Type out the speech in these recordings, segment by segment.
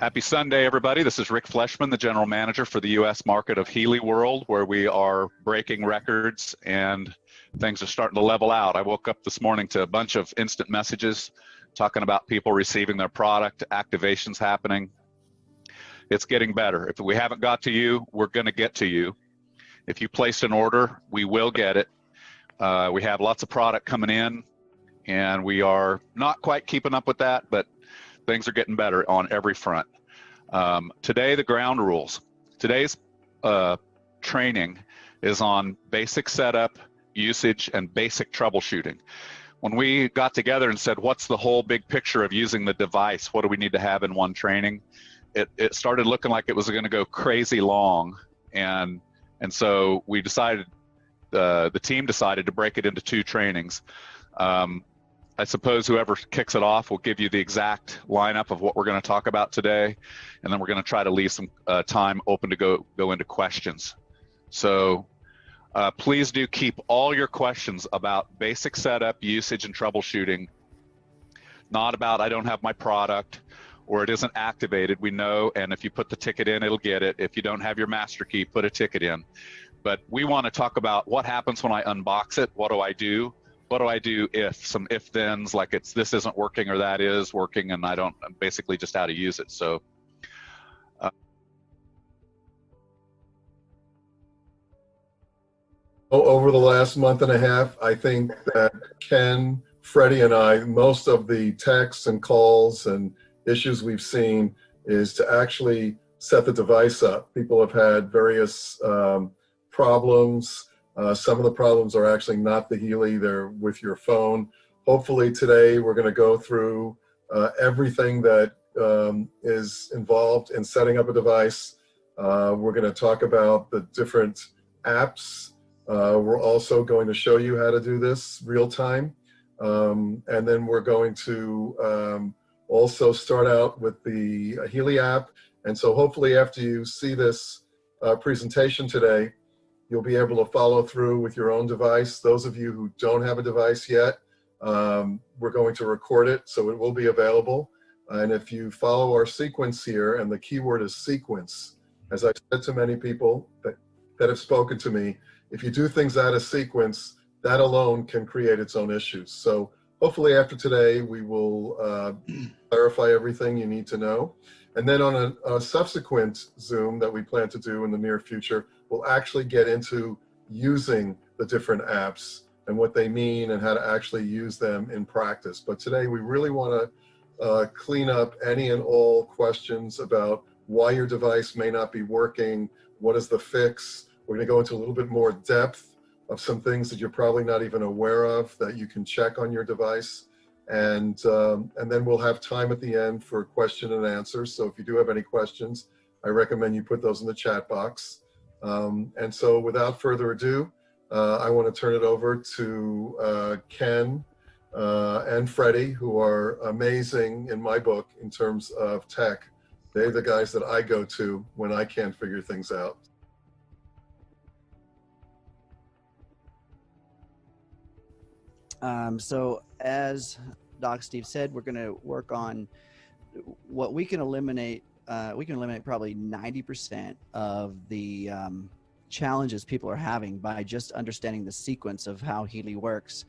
Happy Sunday, everybody. This is Rick Fleshman, the General Manager for the U.S. market of Healy World, where we are breaking records and things are starting to level out. I woke up this morning to a bunch of instant messages talking about people receiving their product, activations happening. It's getting better. If we haven't got to you, we're going to get to you. If you placed an order, we will get it. We have lots of product coming in, and we are not quite keeping up with that, but things are getting better on every front. Today, the ground rules. Today's training is on basic setup, usage, and basic troubleshooting. When we got together and said, what's the whole big picture of using the device? What do we need to have in one training? It started looking like it was going to go crazy long. And so we decided, the team decided to break it into 2 trainings. I suppose whoever kicks it off will give you the exact lineup of what we're going to talk about today, and then we're going to try to leave some time open to go into questions. So please do keep all your questions about basic setup, usage, and troubleshooting, not about I don't have my product or it isn't activated. We know, and if you put the ticket in, it'll get it. If you don't have your master key, put a ticket in. But we want to talk about what happens when I unbox it. What do I do? What do I do if, some if-thens, like this isn't working or that is working, and basically just how to use it. So over the last month and a half, I think that Ken, Freddie, and I, most of the texts and calls and issues we've seen is to actually set the device up. People have had various problems. Some of the problems are actually not the Healy, they're with your phone. Hopefully today we're going to go through everything that is involved in setting up a device. We're going to talk about the different apps. We're also going to show you how to do this real time. And then we're going to also start out with the Healy app. And so hopefully after you see this presentation today, you'll be able to follow through with your own device. Those of you who don't have a device yet, we're going to record it, so it will be available. And if you follow our sequence here, and the keyword is sequence, as I've said to many people that have spoken to me, if you do things out of sequence, that alone can create its own issues. So hopefully after today, we will clarify everything you need to know. And then on a subsequent Zoom that we plan to do in the near future, we'll actually get into using the different apps and what they mean and how to actually use them in practice. But today we really want to clean up any and all questions about why your device may not be working, what is the fix. We're going to go into a little bit more depth of some things that you're probably not even aware of that you can check on your device. And then we'll have time at the end for question and answers. So if you do have any questions, I recommend you put those in the chat box. And so without further ado, I want to turn it over to Ken and Freddie, who are amazing in my book in terms of tech. They're the guys that I go to when I can't figure things out. So as Doc Steve said, we're going to work on what we can eliminate. We can eliminate probably 90% of the challenges people are having by just understanding the sequence of how Healy works.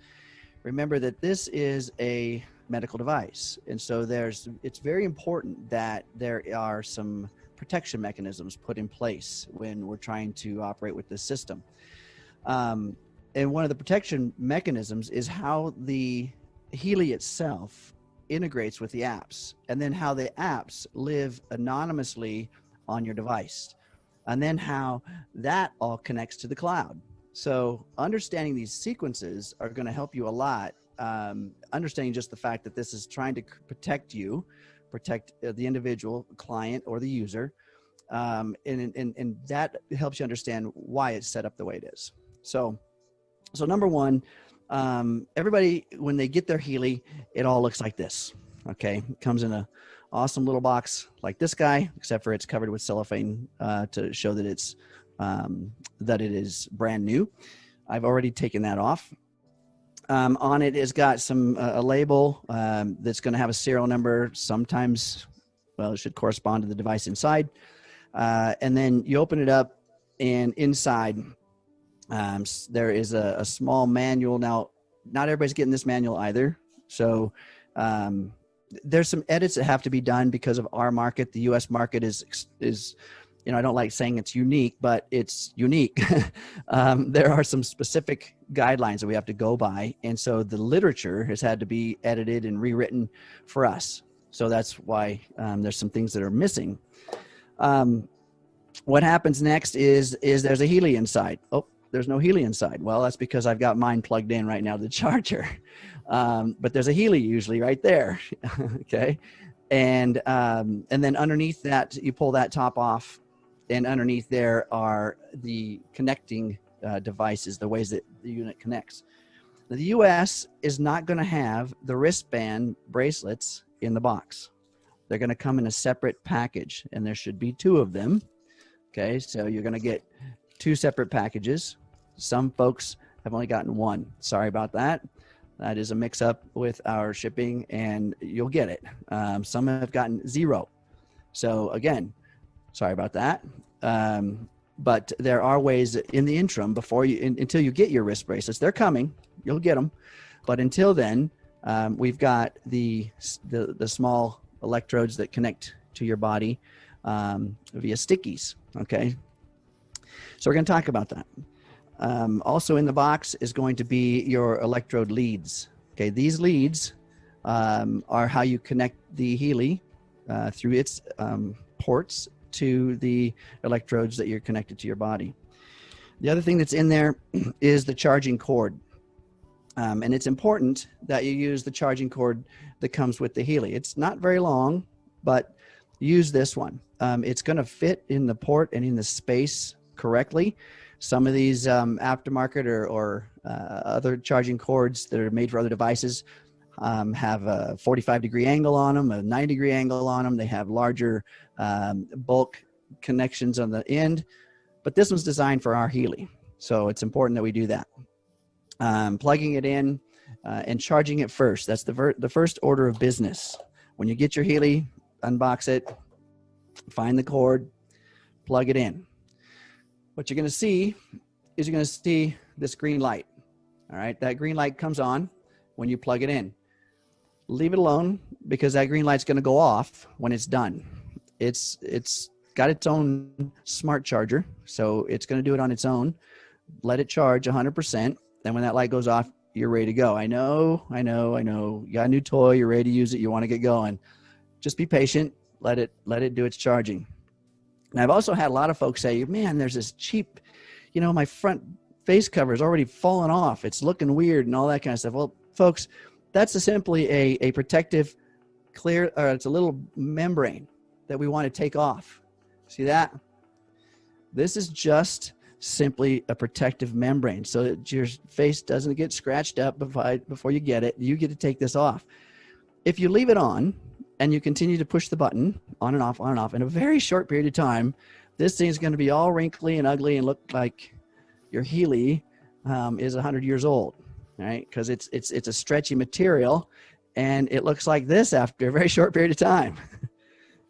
Remember that this is a medical device, and so it's very important that there are some protection mechanisms put in place when we're trying to operate with this system. And one of the protection mechanisms is how the Healy itself integrates with the apps, and then how the apps live anonymously on your device, and then how that all connects to the cloud. So understanding these sequences are going to help you a lot. Understanding just the fact that this is trying to protect you, protect the individual client or the user, and that helps you understand why it's set up the way it is. So number one, everybody, when they get their Healy, it all looks like this. Okay, it comes in a awesome little box like this guy, except for it's covered with cellophane to show that it is brand new. I've already taken that off. On it has got a label that's going to have a serial number. Sometimes well, it should correspond to the device inside. And then you open it up, and inside there is a small manual. Now, not everybody's getting this manual either. So there's some edits that have to be done because of our market. The US market is, you know, I don't like saying it's unique, but it's unique. There are some specific guidelines that we have to go by. And so the literature has had to be edited and rewritten for us. So that's why there's some things that are missing. What happens next is there's a Healy inside. Oh, there's no Healy inside. Well, that's because I've got mine plugged in right now to the charger. But there's a Healy usually right there. Okay. And then underneath that, you pull that top off, and underneath there are the connecting devices, the ways that the unit connects. Now, the US is not going to have the wristband bracelets in the box. They're going to come in a separate package, and there should be 2 of them. Okay, so you're going to get 2 separate packages. Some folks have only gotten 1. Sorry about that. That is a mix-up with our shipping, and you'll get it. Some have gotten 0. So again, sorry about that. But there are ways in the interim before you, until you get your wrist bracelets. They're coming. You'll get them. But until then, we've got the small electrodes that connect to your body via stickies. Okay. So we're going to talk about that. Also in the box is going to be your electrode leads. Okay. These leads are how you connect the Healy through its ports to the electrodes that you're connected to your body. The other thing that's in there is the charging cord. And it's important that you use the charging cord that comes with the Healy. It's not very long, but use this one. It's going to fit in the port and in the space correctly. Some of these aftermarket or other charging cords that are made for other devices have a 45-degree angle on them, a 90-degree angle on them. They have larger bulk connections on the end, but this one's designed for our Healy. So it's important that we do that. Plugging it in and charging it first. That's the first order of business. When you get your Healy, unbox it, find the cord, plug it in. What you're going to see is you're going to see this green light. All right, that green light comes on when you plug it in. Leave it alone because that green light's going to go off when it's done. It's got its own smart charger, so it's going to do it on its own. Let it charge 100%. Then when that light goes off, you're ready to go. I know. You got a new toy, you're ready to use it, you want to get going. Just be patient. Let it do its charging. And I've also had a lot of folks say, man, there's this cheap, my front face cover is already falling off. It's looking weird and all that kind of stuff. Well, folks, that's simply a protective clear, or it's a little membrane that we want to take off. See that? This is just simply a protective membrane so that your face doesn't get scratched up before you get it. You get to take this off. If you leave it on and you continue to push the button on and off, in a very short period of time, this thing is going to be all wrinkly and ugly and look like your Healy is 100 years old, right? Because it's a stretchy material and it looks like this after a very short period of time.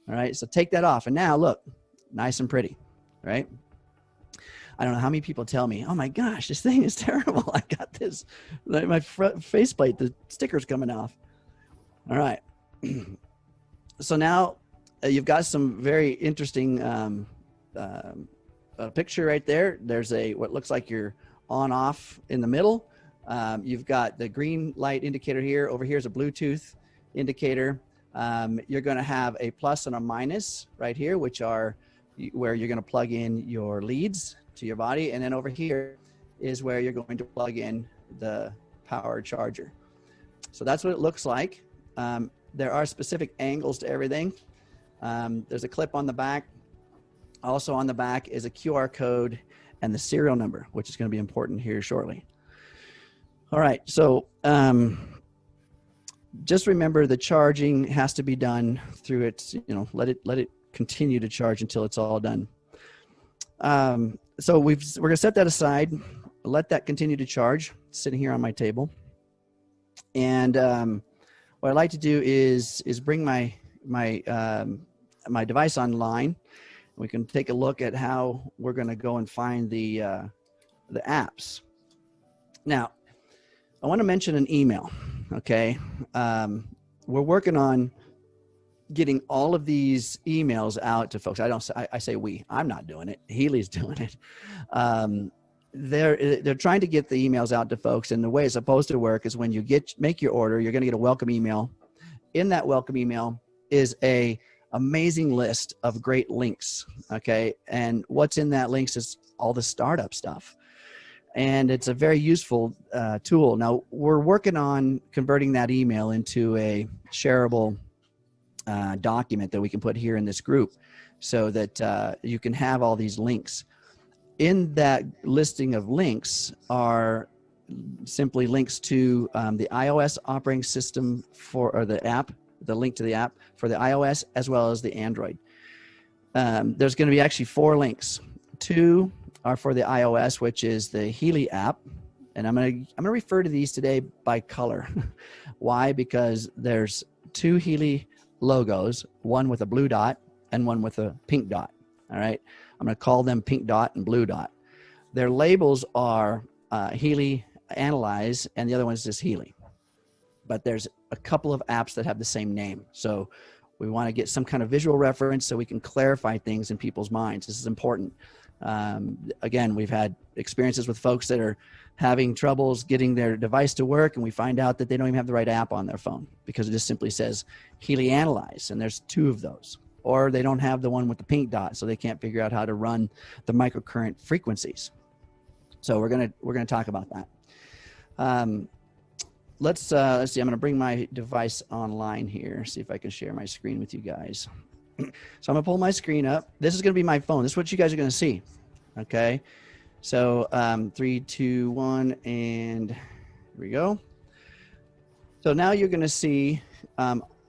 All right, so take that off. And now look, nice and pretty, right? I don't know how many people tell me, oh my gosh, this thing is terrible. I got this, my front faceplate, the sticker's coming off. All right. So now you've got some very interesting picture right there. There's what looks like your on off in the middle. You've got the green light indicator here. Over here is a Bluetooth indicator. You're going to have a plus and a minus right here, which are where you're going to plug in your leads to your body. And then over here is where you're going to plug in the power charger. So that's what it looks like. There are specific angles to everything. There's a clip on the back. Also on the back is a QR code and the serial number, which is going to be important here shortly. All right. So just remember the charging has to be done through its, let it continue to charge until it's all done. So we're going to set that aside, let that continue to charge, sitting here on my table. And what I like to do is bring my my device online. We can take a look at how we're going to go and find the apps. Now, I want to mention an email. Okay, we're working on getting all of these emails out to folks. I say we. I'm not doing it. Healy's doing it. They're trying to get the emails out to folks, and the way it's supposed to work is when you make your order, you're going to get a welcome email. In that welcome email is a amazing list of great links. Okay, and what's in that links is all the startup stuff, and it's a very useful tool. Now we're working on converting that email into a shareable document that we can put here in this group, so that you can have all these links. In that listing of links are simply links to the iOS operating system or the app, the link to the app for the iOS as well as the Android. There's going to be actually 4 links. 2 are for the iOS, which is the Healy app, and I'm going to refer to these today by color. Why? Because there's 2 Healy logos, one with a blue dot and one with a pink dot. All right, I'm going to call them pink dot and blue dot. Their labels are Healy Analyze, and the other one is just Healy. But there's a couple of apps that have the same name, so we want to get some kind of visual reference so we can clarify things in people's minds. This is important. Again, we've had experiences with folks that are having troubles getting their device to work, and we find out that they don't even have the right app on their phone because it just simply says Healy Analyze, and there's 2 of those. Or they don't have the one with the pink dot, so they can't figure out how to run the microcurrent frequencies. So we're gonna talk about that. Let's see. I'm gonna bring my device online here. See if I can share my screen with you guys. So I'm gonna pull my screen up. This is gonna be my phone. This is what you guys are gonna see. Okay. So 3, 2, 1, and here we go. So now you're gonna see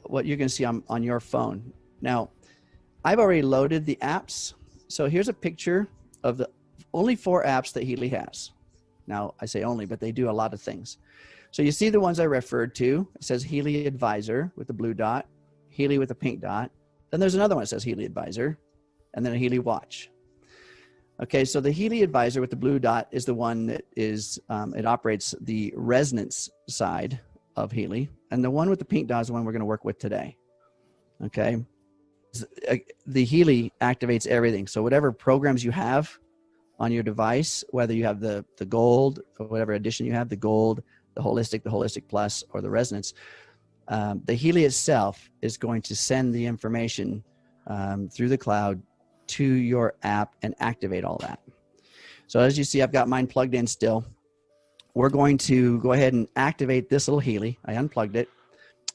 what you're gonna see on your phone. Now, I've already loaded the apps. So here's a picture of the only 4 apps that Healy has. Now, I say only, but they do a lot of things. So you see the ones I referred to. It says Healy Advisor with the blue dot, Healy with a pink dot. Then there's another one that says Healy Advisor, and then a Healy Watch. Okay, so the Healy Advisor with the blue dot is the one that is, it operates the resonance side of Healy, and the one with the pink dot is the one we're going to work with today. Okay. The Healy activates everything. So whatever programs you have on your device, whether you have the gold or whatever edition you have, the gold, the holistic plus, or the resonance, the Healy itself is going to send the information through the cloud to your app and activate all that. So as you see, I've got mine plugged in still. We're going to go ahead and activate this little Healy. I unplugged it.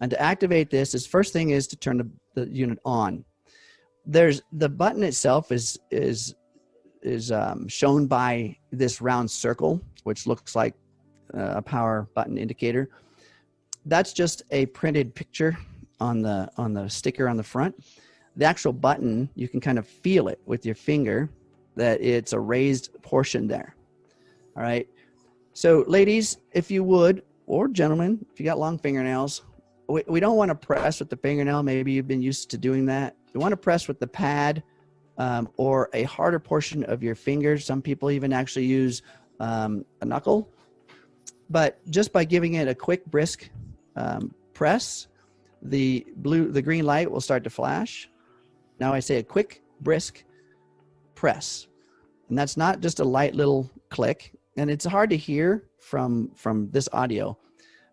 And to activate this, first thing is to turn the unit on. There's the button itself is shown by this round circle, which looks like a power button indicator. That's just a printed picture on the sticker on the front. The actual button, you can kind of feel it with your finger that it's a raised portion there. All right. So ladies, if you would, or gentlemen, if you got long fingernails, we don't want to press with the fingernail. Maybe you've been used to doing that. You want to press with the pad or a harder portion of your fingers. Some people even actually use a knuckle. But just by giving it a quick, brisk press, the green light will start to flash. Now I say a quick, brisk press. And that's not just a light little click. And it's hard to hear from this audio.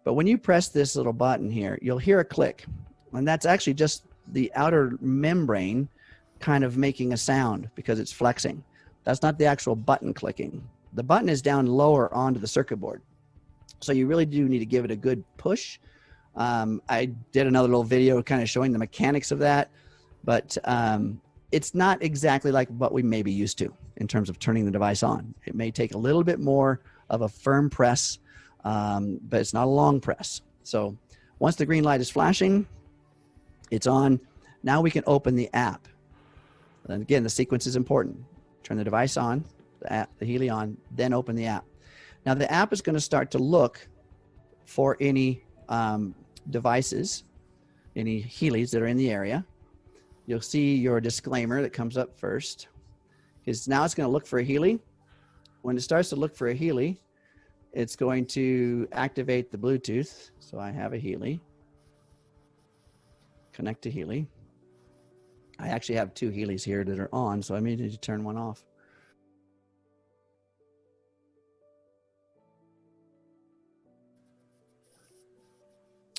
But when you press this little button here, you'll hear a click. And that's actually just the outer membrane kind of making a sound because it's flexing. That's not the actual button clicking. The button is down lower onto the circuit board. So you really do need to give it a good push. I did another little video kind of showing the mechanics of that, but it's not exactly like what we may be used to in terms of turning the device on. It may take a little bit more of a firm press, but it's not a long press. So once the green light is flashing, it's on. Now we can open the app. And again, the sequence is important. Turn the device on, the Healy on, then open the app. Now the app is going to start to look for any devices, any Healys that are in the area. you'll see your disclaimer that comes up first. Because now it's going to look for a Healy. When it starts to look for a Healy, it's going to activate the Bluetooth. So I have a Healy. Connect to Healy. I actually have 2 Healys here that are on, so I may need to turn one off.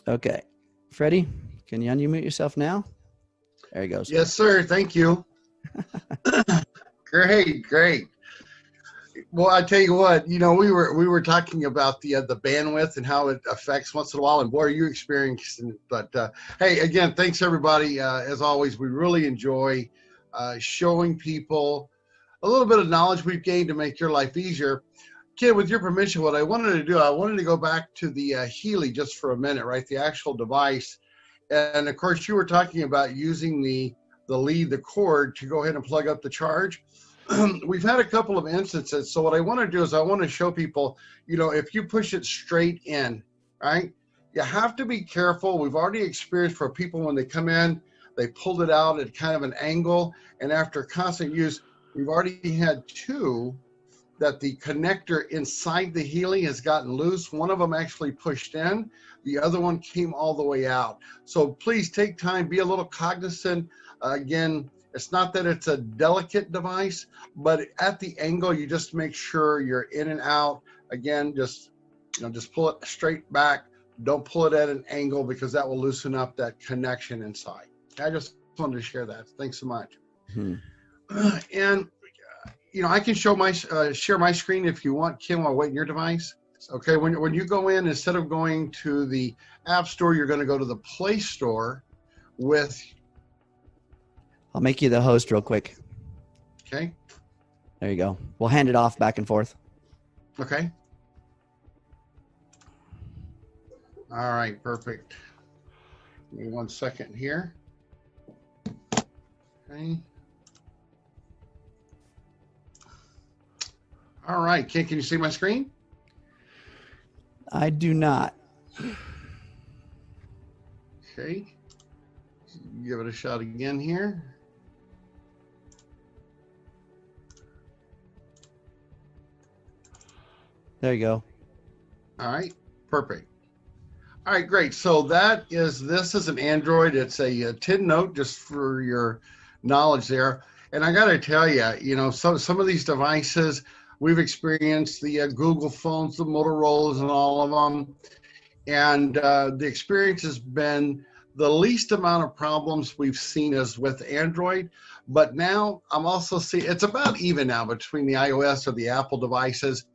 Okay. Freddie, can you unmute yourself now? There he goes. Yes, sir. Thank you. Great. Well, I tell you what, we were talking about the bandwidth and how it affects once in a while, and boy, are you experiencing it. But hey, again, thanks everybody. As always, we really enjoy showing people a little bit of knowledge we've gained to make your life easier. Ken, with your permission, what I wanted to do, I wanted to go back to the Healy just for a minute, right? The actual device. And of course, you were talking about using the cord to go ahead and plug up the charge. We've had a couple of instances. So what I want to do is I want to show people, if you push it straight in, right, you have to be careful. We've already experienced for people when they come in, they pulled it out at kind of an angle. And after constant use, we've already had 2 that the connector inside the Healy has gotten loose. One of them actually pushed in. The other one came all the way out. So please take time, be a little cognizant. Again, it's not that it's a delicate device, but at the angle, you just make sure you're in and out. Again, just pull it straight back. Don't pull it at an angle because that will loosen up that connection inside. I just wanted to share that. Thanks so much. And I can show share my screen if you want, Kim, while waiting your device. Okay, when you go in, instead of going to the App Store, you're going to go to the Play Store with. I'll make you the host real quick. Okay. There you go. We'll hand it off back and forth. Okay. All right, perfect. Give me 1 second here. Okay. All right, Ken, can you see my screen? I do not. Okay. Give it a shot again here. There you go. All right, perfect. All right, great. So this is an Android. It's a 10 note, just for your knowledge there. And I got to tell you, some of these devices, we've experienced the Google phones, the Motorola's and all of them. And the experience has been the least amount of problems we've seen is with Android. But now I'm also seeing, it's about even now between the iOS or the Apple devices,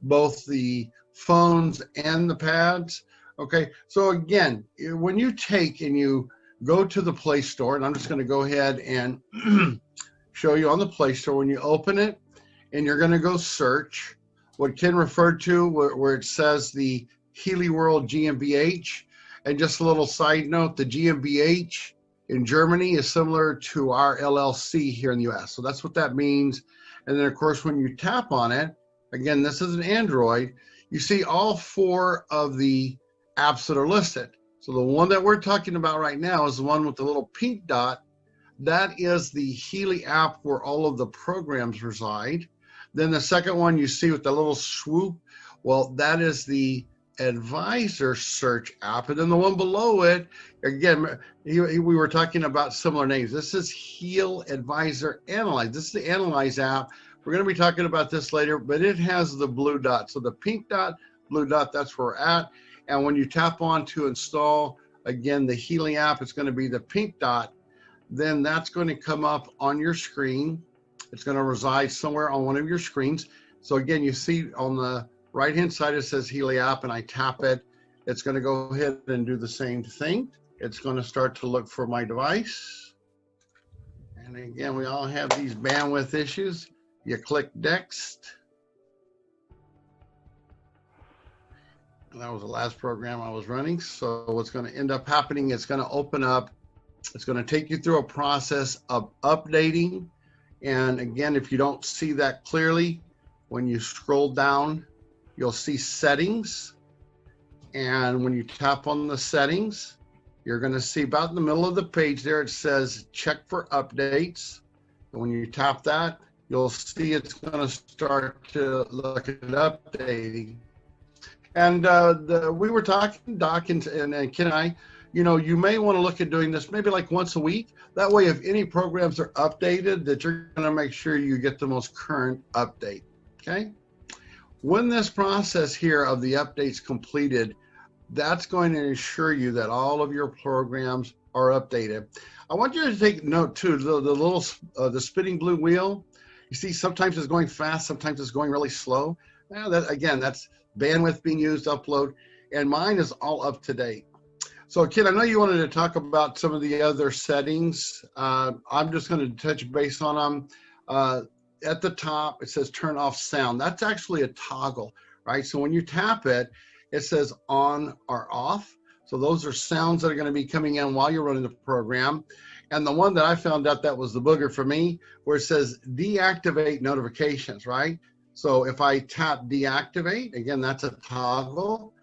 both the phones and the pads. Okay, so again, when you take and you go to the Play Store, and I'm just going to go ahead and show you on the Play Store, when you open it, and you're going to go search what Ken referred to where it says the Healy World GmbH. And just a little side note, the GmbH in Germany is similar to our LLC here in the US. So that's what that means. And then of course, when you tap on it, again, this is an Android, you see all 4 of the apps that are listed. So the one that we're talking about right now is the one with the little pink dot. That is the Healy app where all of the programs reside. Then the second one you see with the little swoop, well, that is the Advisor Search app. And then the one below it, again, we were talking about similar names. This is Heal Advisor Analyze. This is the Analyze app. We're going to be talking about this later, but it has the blue dot. So the pink dot, blue dot, that's where we're at. And when you tap on to install, again, the Healy app, it's going to be the pink dot. Then that's going to come up on your screen. It's going to reside somewhere on one of your screens. So again, you see on the right-hand side, it says Healy app, and I tap it. It's going to go ahead and do the same thing. It's going to start to look for my device. And again, we all have these bandwidth issues. You click next. And that was the last program I was running. So what's going to end up happening, it's going to open up. It's going to take you through a process of updating. And again, if you don't see that clearly, when you scroll down, you'll see settings. And when you tap on the settings, you're going to see about in the middle of the page there, it says check for updates. And when you tap that, you'll see it's going to start to look at updating. And we were talking, Doc and Ken and I, you may want to look at doing this maybe like once a week. That way, if any programs are updated, that you're going to make sure you get the most current update, okay? When this process here of the updates completed, that's going to ensure you that all of your programs are updated. I want you to take note too, the spinning blue wheel. You see, sometimes it's going fast, sometimes it's going really slow. Now that's bandwidth being used, upload, and mine is all up to date. So Ken, I know you wanted to talk about some of the other settings. I'm just going to touch base on them. At the top, it says turn off sound. That's actually a toggle, right? So when you tap it, it says on or off. So those are sounds that are going to be coming in while you're running the program. And the one that I found out that was the booger for me, where it says deactivate notifications, right? So if I tap deactivate, again, that's a toggle,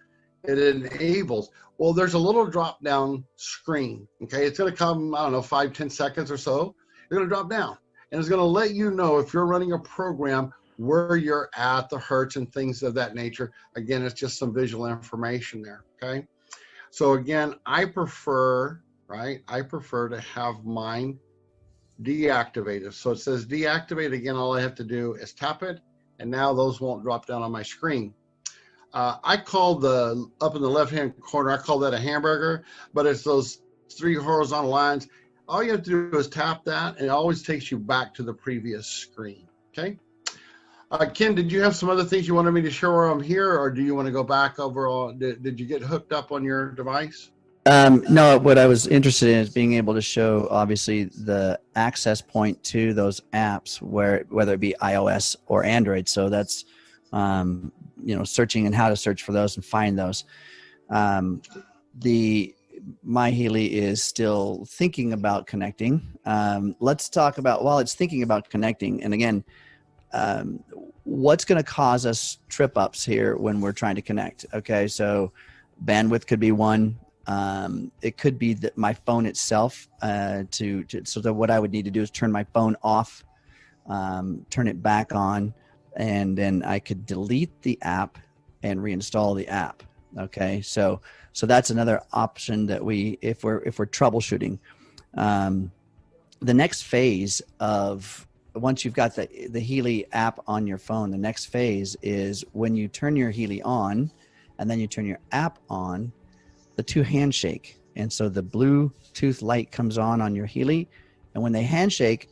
it enables. Well, there's a little drop down screen, okay? It's going to come, I don't know, 5-10 seconds or so. It's going to drop down and it's going to let you know if you're running a program where you're at, the hertz and things of that nature. Again, it's just some visual information there, okay? So again, I prefer to have mine deactivated. So it says deactivate. Again, all I have to do is tap it, and now those won't drop down on my screen. I call up in the left-hand corner, I call that a hamburger, but it's those 3 horizontal lines. All you have to do is tap that, and it always takes you back to the previous screen, okay? Ken, did you have some other things you wanted me to show while I'm here, or do you want to go back over? Did you get hooked up on your device? No, what I was interested in is being able to show, obviously, the access point to those apps, whether it be iOS or Android. So that's, searching and how to search for those and find those. My Healy is still thinking about connecting. Let's talk about, while it's thinking about connecting, and again, what's going to cause us trip ups here when we're trying to connect. Okay, so bandwidth could be one. It could be that my phone itself, so that what I would need to do is turn my phone off, turn it back on, and then I could delete the app and reinstall the app. Okay, so that's another option that if we're troubleshooting. The next phase of, once you've got the Healy app on your phone, the next phase is when you turn your Healy on and then you turn your app on, the 2 handshake. And so the Bluetooth light comes on your Healy, and when they handshake,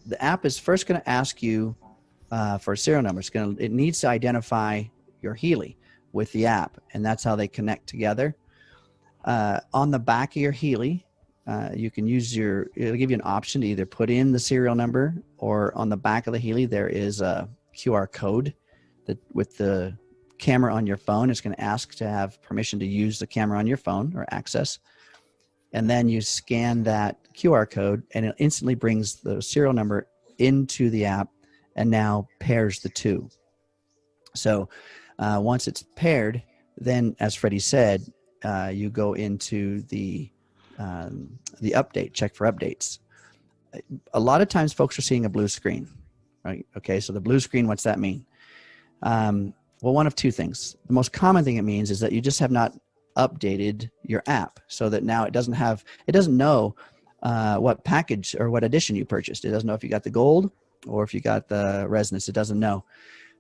the app is first going to ask you for a serial number. It needs to identify your Healy with the app, and that's how they connect together. On the back of your Healy, you can it'll give you an option to either put in the serial number, or on the back of the Healy, there is a QR code that with the camera on your phone, it's going to ask to have permission to use the camera on your phone or access. And then you scan that QR code and it instantly brings the serial number into the app and now pairs the two. So once it's paired, then as Freddie said, you go into the update, check for updates. A lot of times folks are seeing a blue screen, right? Okay, so the blue screen, what's that mean? Well, one of two things. The most common thing it means is that you just have not updated your app, so that now it doesn't know what package or what edition you purchased. It doesn't know if you got the gold or if you got the resonance. It doesn't know.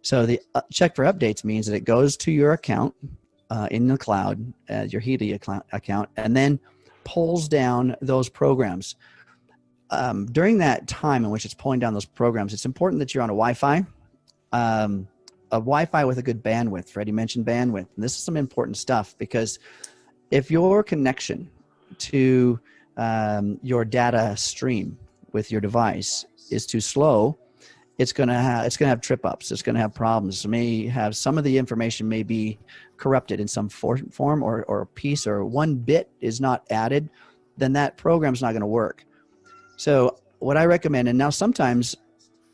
So the check for updates means that it goes to your account in the cloud, your Healy account, and then pulls down those programs. During that time in which it's pulling down those programs, it's important that you're on a Wi-Fi. A Wi-Fi with a good bandwidth. Freddie mentioned bandwidth. And this is some important stuff, because if your connection to your stream with your device is too slow, it's gonna have trip ups. It's gonna have problems. It may have, some of the information may be corrupted in some form or a piece, or one bit is not added, then that program's not gonna work. So what I recommend, and now sometimes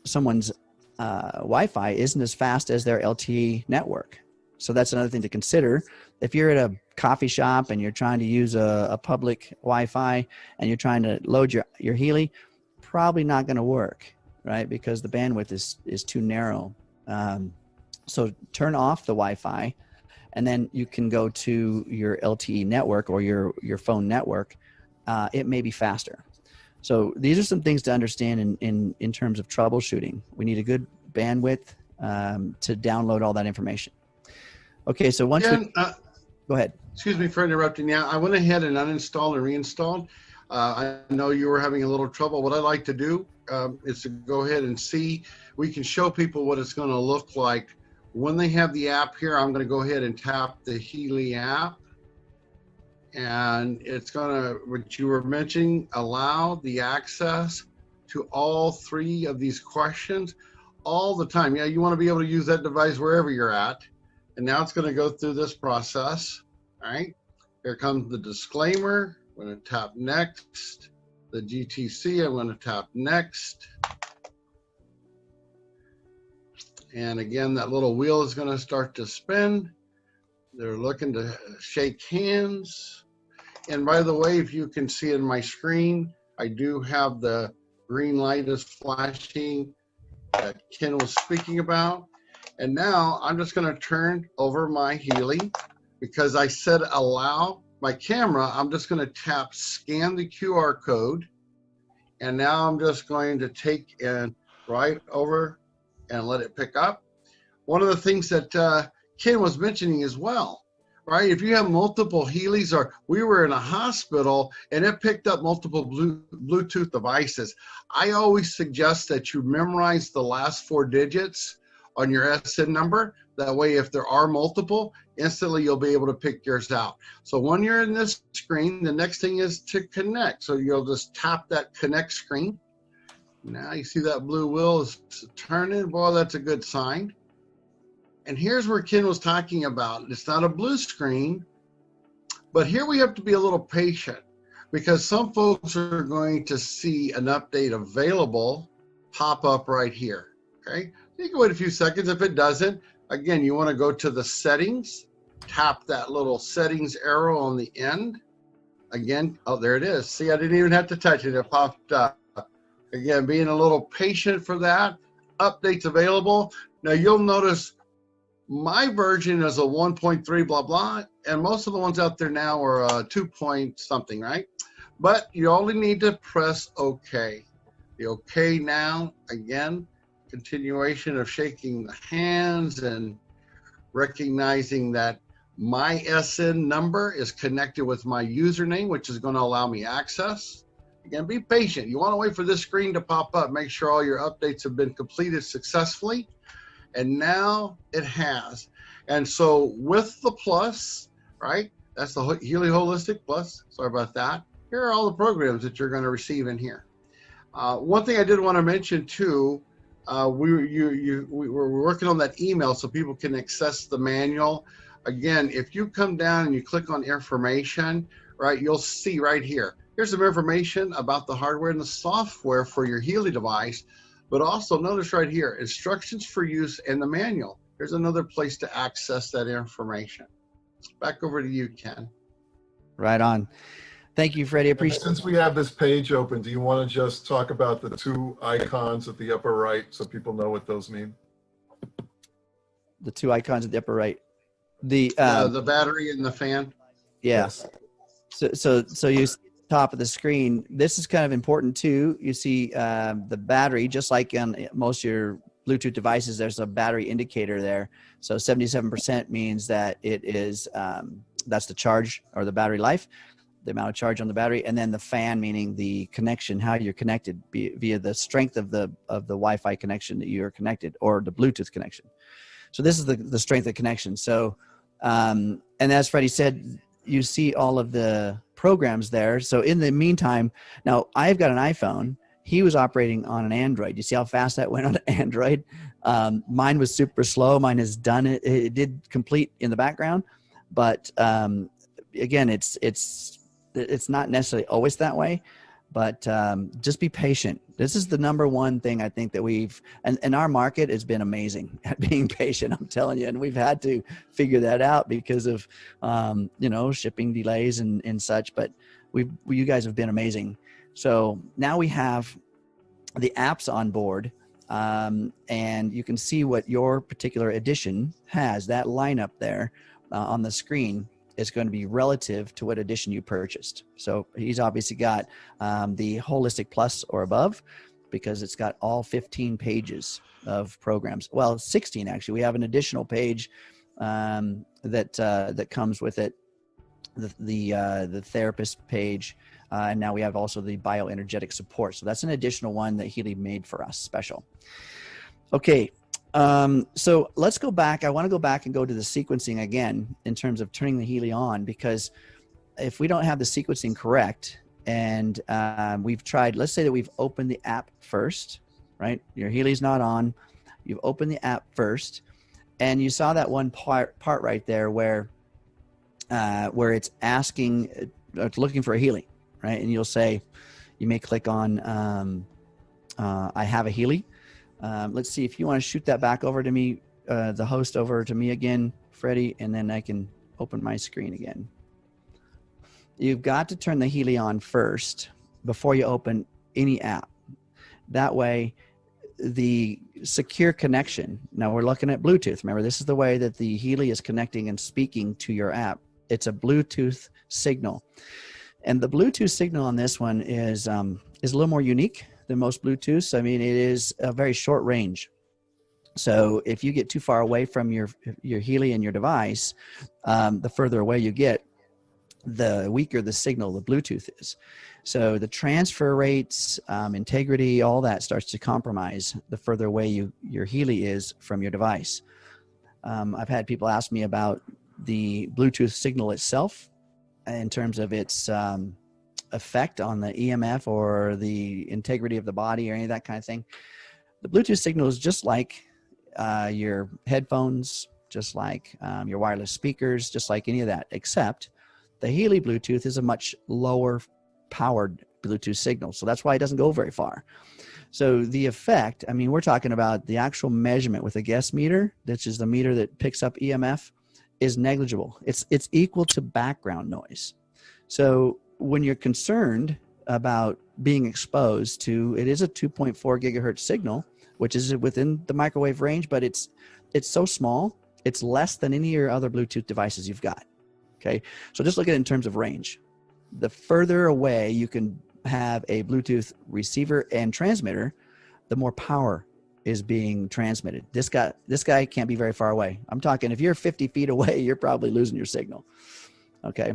someone's Wi-Fi isn't as fast as their LTE network. So that's another thing to consider. If you're at a coffee shop and you're trying to use a public Wi-Fi and you're trying to load your Healy, probably not going to work, right? Because the bandwidth is too narrow. So turn off the Wi-Fi, and then you can go to your LTE network or your phone network. It may be faster. So these are some things to understand in terms of troubleshooting. We need a good bandwidth to download all that information. Okay, so once go ahead. Excuse me for interrupting. Yeah, I went ahead and uninstalled and reinstalled. I know you were having a little trouble. What I like to do is to go ahead and see. We can show people what it's going to look like when they have the app here. I'm going to go ahead and tap the Healy app. And it's going to, what you were mentioning, allow the access to all 3 of these questions all the time. Yeah, you want to be able to use that device wherever you're at. And now it's going to go through this process. All right. Here comes the disclaimer. I'm going to tap next. The GTC, I'm going to tap next. And again, that little wheel is going to start to spin. They're looking to shake hands. And by the way, if you can see in my screen, I do have the green light is flashing that Ken was speaking about. And now I'm just going to turn over my Healy because I said allow my camera. I'm just going to tap scan the QR code. And now I'm just going to take and right over and let it pick up. One of the things that Ken was mentioning as well, right? If you have multiple Healys, or we were in a hospital and it picked up multiple Bluetooth devices, I always suggest that you memorize the last 4 digits on your SIN number. That way, if there are multiple, instantly you'll be able to pick yours out. So when you're in this screen, the next thing is to connect. So you'll just tap that connect screen. Now you see that blue wheel is turning. Boy, that's a good sign. And here's where Ken was talking about. It's not a blue screen, but here we have to be a little patient because some folks are going to see an update available pop up right here, okay? You can wait a few seconds. If it doesn't, again, you want to go to the settings, tap that little settings arrow on the end. Again, oh, there it is. See, I didn't even have to touch it. It popped up. Again, being a little patient for that. Updates available. Now, you'll notice my version is a 1.3 blah, blah, and most of the ones out there now are 2 point something, right? But you only need to press OK. The OK now, again, continuation of shaking the hands and recognizing that my SN number is connected with my username, which is going to allow me access. Again, be patient. You want to wait for this screen to pop up. Make sure all your updates have been completed successfully. And now it has. And so with the plus, right, that's the Healy Holistic Plus. Sorry about that. Here are all the programs that you're going to receive in here. One thing I did want to mention too, we're working on that email so people can access the manual. Again, if you come down and you click on information, right, you'll see right here. Here's some information about the hardware and the software for your Healy device, but also notice right here, instructions for use and the manual. Here's another place to access that information. Back over to you, Ken. Right on. Thank you, Freddie. Appreciate it. Since we have this page open, do you want to just talk about the 2 icons at the upper right so people know what those mean? The 2 icons at the upper right. The battery and the fan. Yes. So you see the top of the screen. This is kind of important too. You see the battery, just like on most of your Bluetooth devices, there's a battery indicator there. So 77% means that it is, that's the charge or the battery life, the amount of charge on the battery, and then the fan, meaning the connection, how you're connected via the strength of the Wi-Fi connection that you're connected, or the Bluetooth connection. So this is the strength of connection. So, and as Freddie said, you see all of the programs there. So in the meantime, now I've got an iPhone. He was operating on an Android. You see how fast that went on Android? Mine was super slow. Mine has done it. It did complete in the background, but again, it's not necessarily always that way. But just be patient. This is the number one thing I think that and our market has been amazing at being patient, I'm telling you. And we've had to figure that out because of, shipping delays and such. But you guys have been amazing. So now we have the apps on board, and you can see what your particular edition has. That lineup there on the screen is going to be relative to what edition you purchased. So he's obviously got the Holistic Plus or above, because it's got all 15 pages of programs. Well, 16 actually. We have an additional page that comes with it, the therapist page, and now we have also the bioenergetic support. So that's an additional one that Healy made for us, special. Okay. So let's go back. I want to go back and go to the sequencing again in terms of turning the Healy on, because if we don't have the sequencing correct, and we've tried, let's say that we've opened the app first, right? Your Healy's not on. You've opened the app first, and you saw that one part right there where it's asking, it's looking for a Healy, right? And you'll say, you may click on, I have a Healy. Let's see if you want to shoot that back over to me, the host over to me again, Freddie, and then I can open my screen again. You've got to turn the Healy on first before you open any app. That way, the secure connection. Now we're looking at Bluetooth. Remember, this is the way that the Healy is connecting and speaking to your app. It's a Bluetooth signal. And the Bluetooth signal on this one is a little more unique than most Bluetooths. I mean, it is a very short range. So if you get too far away from your Healy and your device, the further away you get, the weaker the signal the Bluetooth is. So the transfer rates, integrity, all that starts to compromise the further away your Healy is from your device. I've had people ask me about the Bluetooth signal itself in terms of its effect on the EMF or the integrity of the body or any of that kind of thing. The Bluetooth signal is just like your headphones, just like your wireless speakers, just like any of that, except the Healy Bluetooth is a much lower powered Bluetooth signal. So that's why it doesn't go very far. So the effect, I mean, we're talking about the actual measurement with a guess meter, which is the meter that picks up EMF, is negligible. It's equal to background noise. So when you're concerned about being exposed to, it is a 2.4 gigahertz signal, which is within the microwave range, but it's so small, it's less than any of your other Bluetooth devices you've got. Okay, so just look at it in terms of range. The further away you can have a Bluetooth receiver and transmitter, the more power is being transmitted. This guy can't be very far away. I'm talking, if you're 50 feet away, you're probably losing your signal. Okay.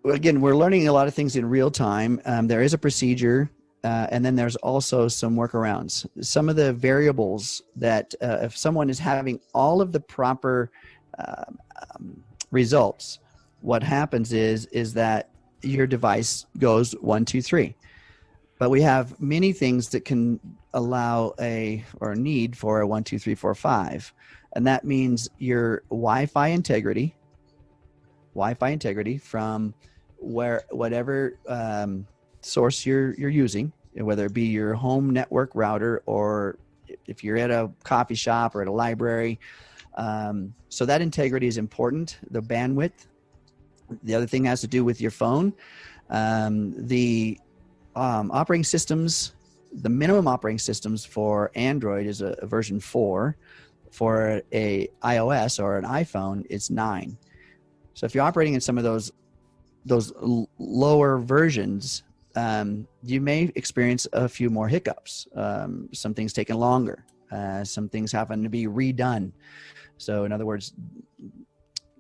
Well, again, we're learning a lot of things in real time. There is a procedure, and then there's also some workarounds. Some of the variables that if someone is having all of the proper results, what happens is that your device goes 1, 2, 3. But we have many things that can allow or need for a 1, 2, 3, 4, 5. And that means your Wi-Fi integrity from whatever source you're using, whether it be your home network router or if you're at a coffee shop or at a library. So that integrity is important. The bandwidth. The other thing has to do with your phone. The operating systems, the minimum operating systems for Android is a version 4. For a iOS or an iPhone, it's 9. So if you're operating in some of those lower versions, you may experience a few more hiccups. Some things taking longer. Some things happen to be redone. So in other words,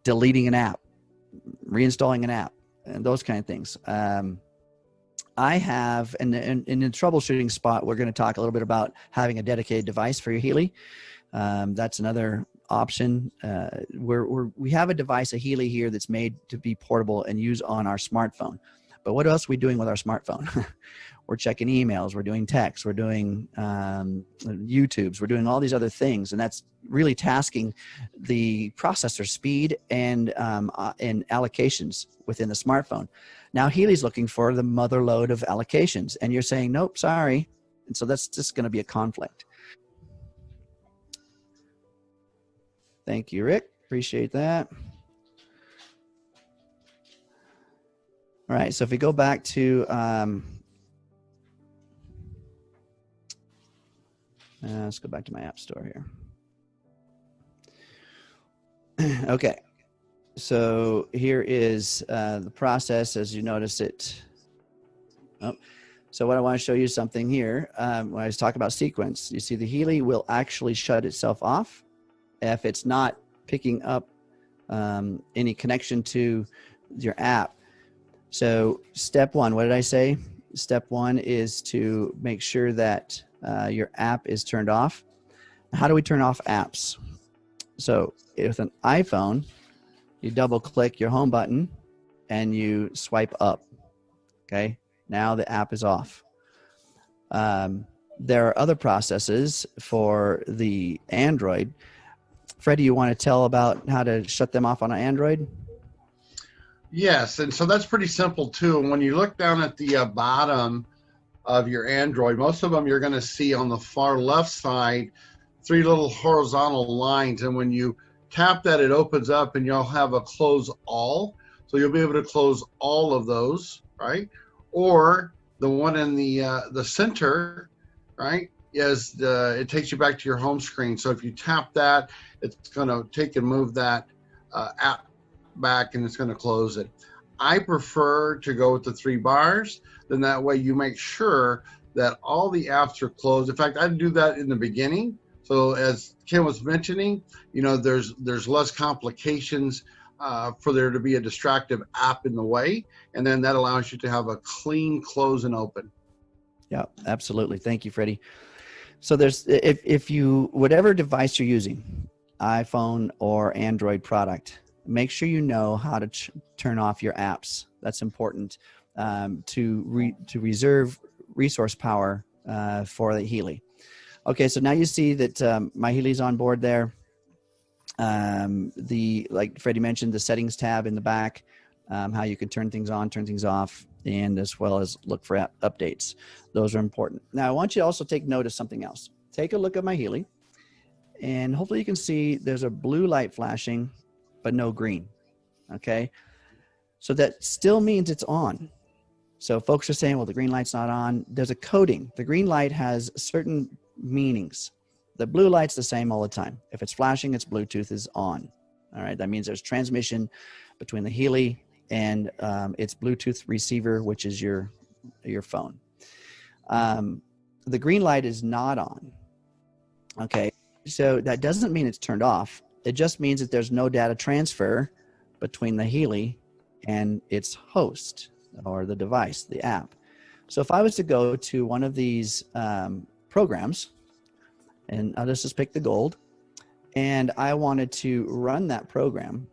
deleting an app, reinstalling an app, and those kind of things. I have, and in the troubleshooting spot, we're going to talk a little bit about having a dedicated device for your Healy. That's another option. We have a device, a Healy here, that's made to be portable and use on our smartphone. But what else are we doing with our smartphone? We're checking emails, we're doing texts, we're doing YouTubes, we're doing all these other things. And that's really tasking the processor speed and allocations within the smartphone. Now Healy's looking for the mother load of allocations, and you're saying, nope, sorry. And so that's just going to be a conflict. Thank you, Rick. Appreciate that. All right, so if we go back to let's go back to my app store here. Okay, so here is the process as you notice it. Oh, so what I want to show you something here. When I was talking about sequence, you see the Healy will actually shut itself off if it's not picking up any connection to your app. So step one, what did I say? Step one is to make sure that your app is turned off. How do we turn off apps? So with an iPhone, you double click your home button and you swipe up. Okay, now the app is off. There are other processes for the Android. Freddie, you want to tell about how to shut them off on an Android? Yes, and so that's pretty simple too. And when you look down at the bottom of your Android, most of them you're going to see on the far left side 3 little horizontal lines, and when you tap that, it opens up and you'll have a close all. So you'll be able to close all of those, right? Or the one in the center, right, is it takes you back to your home screen. So if you tap that, it's going to take and move that app back, and it's going to close it. I prefer to go with the 3 bars. Then that way you make sure that all the apps are closed. In fact, I do that in the beginning. So as Ken was mentioning, you know, there's less complications for there to be a distractive app in the way, and then that allows you to have a clean close and open. Yeah, absolutely. Thank you, Freddie. So there's, if you, whatever device you're using, iPhone or Android product, make sure you know how to turn off your apps. That's important to reserve resource power for the Healy. Okay, so now you see that my Healy's on board there. Like Freddie mentioned, the settings tab in the back, how you can turn things on, turn things off, and as well as look for app updates. Those are important. Now I want you to also take note of something else. Take a look at my Healy, and hopefully you can see there's a blue light flashing, but no green. Okay, so that still means it's on. So folks are saying, well, the green light's not on. There's a coding. The green light has certain meanings. The blue light's the same all the time. If it's flashing, its Bluetooth is on. All right, that means there's transmission between the Healy and its Bluetooth receiver, which is your phone. The green light is not on. Okay, so that doesn't mean it's turned off. It just means that there's no data transfer between the Healy and its host or the device, the app. So if I was to go to one of these programs, and I'll just pick the gold, and I wanted to run that program,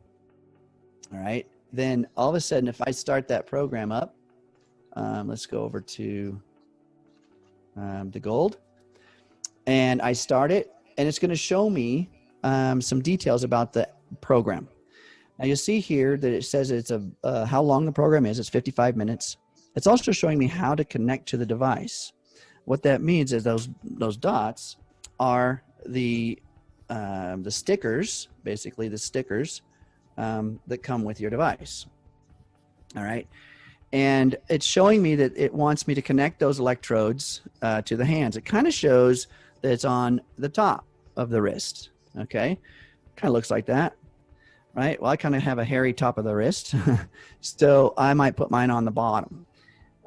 all right, then all of a sudden, if I start that program up, let's go over to the gold, and I start it, and it's going to show me some details about the program. Now you'll see here that it says it's how long the program is. It's 55 minutes. It's also showing me how to connect to the device. What that means is those dots are the stickers, basically the stickers that come with your device. All right. And it's showing me that it wants me to connect those electrodes to the hands. It kind of shows that it's on the top of the wrist. Okay. Kind of looks like that. Right. Well, I kind of have a hairy top of the wrist. So I might put mine on the bottom.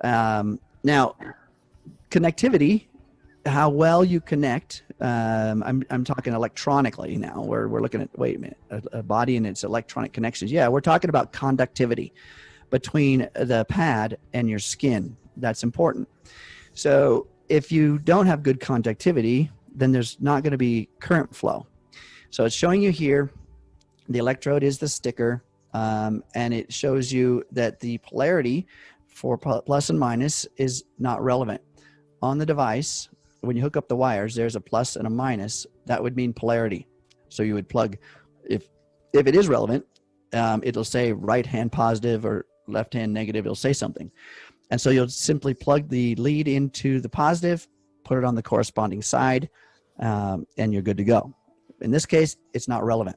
Now, connectivity, how well you connect. I'm talking electronically now. We're looking at, wait a minute, a body and its electronic connections. Yeah, we're talking about conductivity between the pad and your skin. That's important. So if you don't have good conductivity, then there's not going to be current flow. So it's showing you here, the electrode is the sticker, and it shows you that the polarity for plus and minus is not relevant. On the device, when you hook up the wires, there's a plus and a minus. That would mean polarity. So you would plug, if it is relevant, it'll say right hand positive or left hand negative. It'll say something. And so you'll simply plug the lead into the positive, put it on the corresponding side, and you're good to go. In this case, it's not relevant.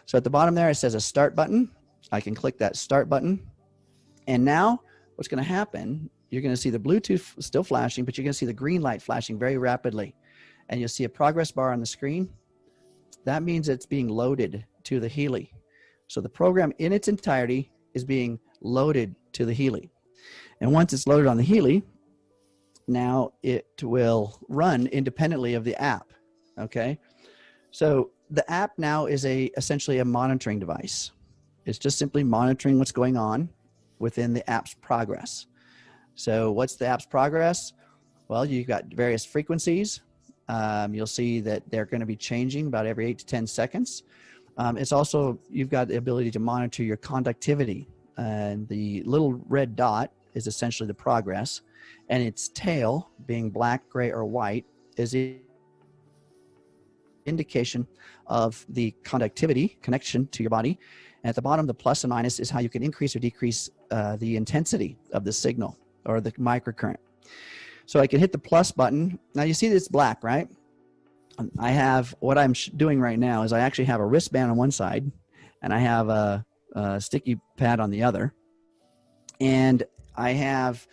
So at the bottom there, it says a start button. I can click that start button. And now what's going to happen, you're going to see the Bluetooth still flashing, but you're going to see the green light flashing very rapidly. And you'll see a progress bar on the screen. That means it's being loaded to the Healy. So the program in its entirety is being loaded to the Healy. And once it's loaded on the Healy, now it will run independently of the app. Okay. So the app now is essentially a monitoring device. It's just simply monitoring what's going on within the app's progress. So what's the app's progress? Well, you've got various frequencies. You'll see that they're going to be changing about every 8 to 10 seconds. It's also, you've got the ability to monitor your conductivity. And the little red dot is essentially the progress, and its tail, being black, gray, or white, is the indication of the conductivity connection to your body. And at the bottom, the plus and minus is how you can increase or decrease the intensity of the signal or the microcurrent. So I can hit the plus button. Now you see that it's black, right? I have, what I'm doing right now is I actually have a wristband on one side and I have a sticky pad on the other. And I have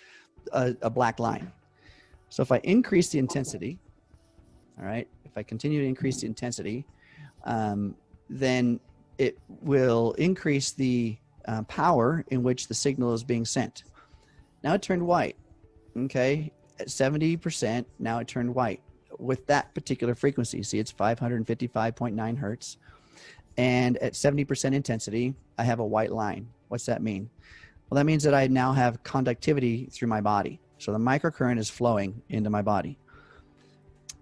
a black line. So if I increase the intensity, all right, if I continue to increase the intensity, then it will increase the power in which the signal is being sent. Now it turned white, okay? At 70%, now it turned white with that particular frequency. See, it's 555.9 hertz. And at 70% intensity, I have a white line. What's that mean? Well, that means that I now have conductivity through my body. So the microcurrent is flowing into my body.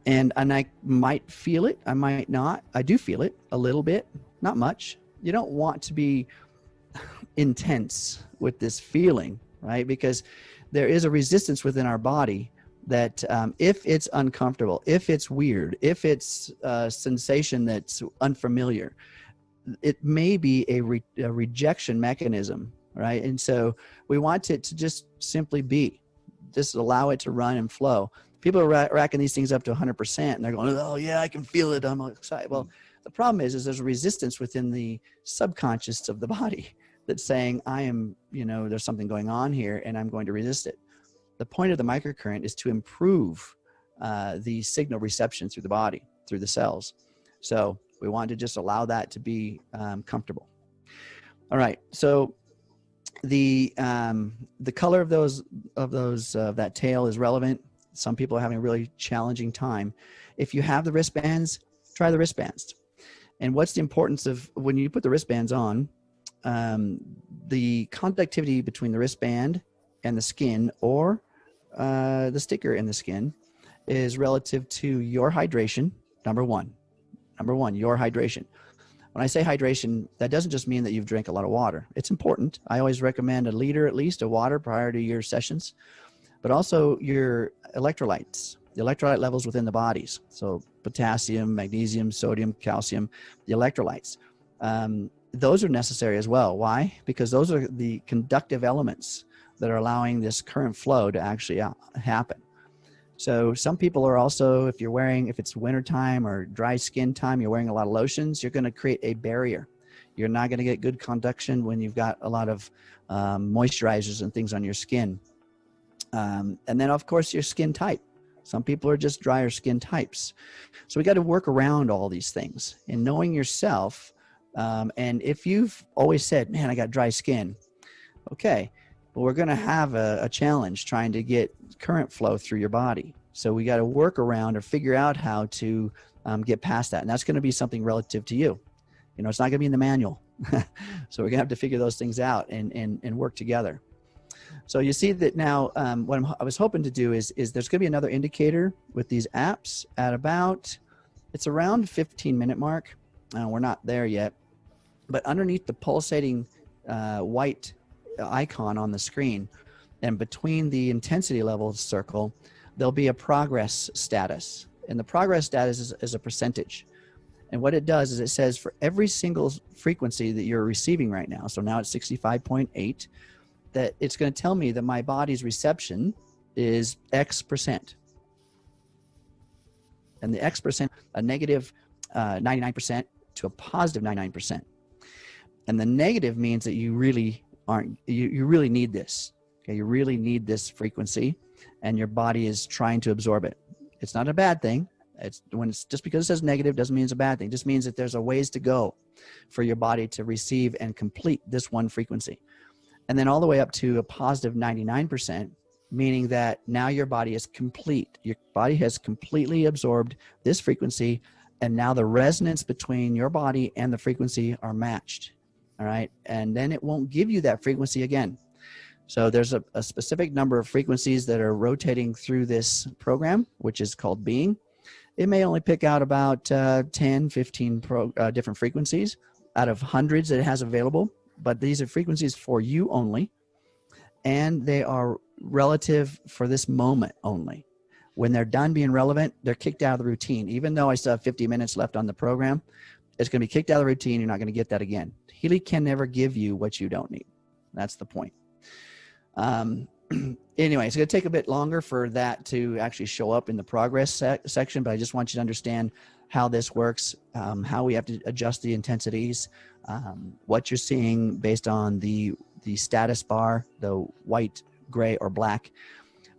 And I might feel it, I might not. I do feel it a little bit, not much. You don't want to be intense with this feeling, right? Because there is a resistance within our body that if it's uncomfortable, if it's weird, if it's a sensation that's unfamiliar, it may be a rejection mechanism, right? And so we want it to just simply be, just allow it to run and flow. People are racking these things up to 100% and they're going, oh yeah, I can feel it, I'm excited. Well, the problem is there's a resistance within the subconscious of the body that's saying, I am, there's something going on here and I'm going to resist it. The point of the microcurrent is to improve the signal reception through the body, through the cells. So we want to just allow that to be comfortable. All right. So the color of that tail is relevant. Some people are having a really challenging time. If you have the wristbands, try the wristbands. And what's the importance of when you put the wristbands on, the conductivity between the wristband and the skin or the sticker in the skin is relative to your hydration. Number one, your hydration. When I say hydration, that doesn't just mean that you've drank a lot of water. It's important. I always recommend a liter at least of water prior to your sessions, but also your electrolytes, the electrolyte levels within the bodies. So potassium, magnesium, sodium, calcium, the electrolytes. Those are necessary as well. Why? Because those are the conductive elements that are allowing this current flow to actually happen. So some people are also, if it's wintertime or dry skin time, you're wearing a lot of lotions, you're going to create a barrier. You're not going to get good conduction when you've got a lot of moisturizers and things on your skin. And then of course your skin type. Some people are just drier skin types. So we got to work around all these things and knowing yourself. And if you've always said, man, I got dry skin. Okay. Well, we're going to have a challenge trying to get current flow through your body. So we got to work around or figure out how to get past that. And that's going to be something relative to you. It's not going to be in the manual. So we're going to have to figure those things out and work together. So you see that now what I was hoping to do is there's going to be another indicator with these apps at it's around 15-minute mark. We're not there yet. But underneath the pulsating white icon on the screen, And between the intensity level circle, there'll be a progress status. And the progress status is a percentage. And what it does is it says for every single frequency that you're receiving right now, so now it's 65.8, that it's going to tell me that my body's reception is X percent. And the X percent, a negative 99% to a positive 99%. And the negative means that you really aren't, you really need this. Okay, you really need this frequency, and your body is trying to absorb it. It's not a bad thing. It's just because it says negative doesn't mean it's a bad thing. It just means that there's a ways to go for your body to receive and complete this one frequency. And then all the way up to a positive 99%, meaning that now your body is complete. Your body has completely absorbed this frequency, and now the resonance between your body and the frequency are matched. All right. And then it won't give you that frequency again. So there's a specific number of frequencies that are rotating through this program, which is called being. It may only pick out about 10, 15 different frequencies out of hundreds that it has available, but these are frequencies for you only, and they are relative for this moment only. When they're done being relevant, they're kicked out of the routine. Even though I still have 50 minutes left on the program, it's going to be kicked out of the routine. You're not going to get that again. Healy can never give you what you don't need. That's the point. Anyway, it's going to take a bit longer for that to actually show up in the progress section, but I just want you to understand how this works, how we have to adjust the intensities, what you're seeing based on the status bar, the white, gray, or black.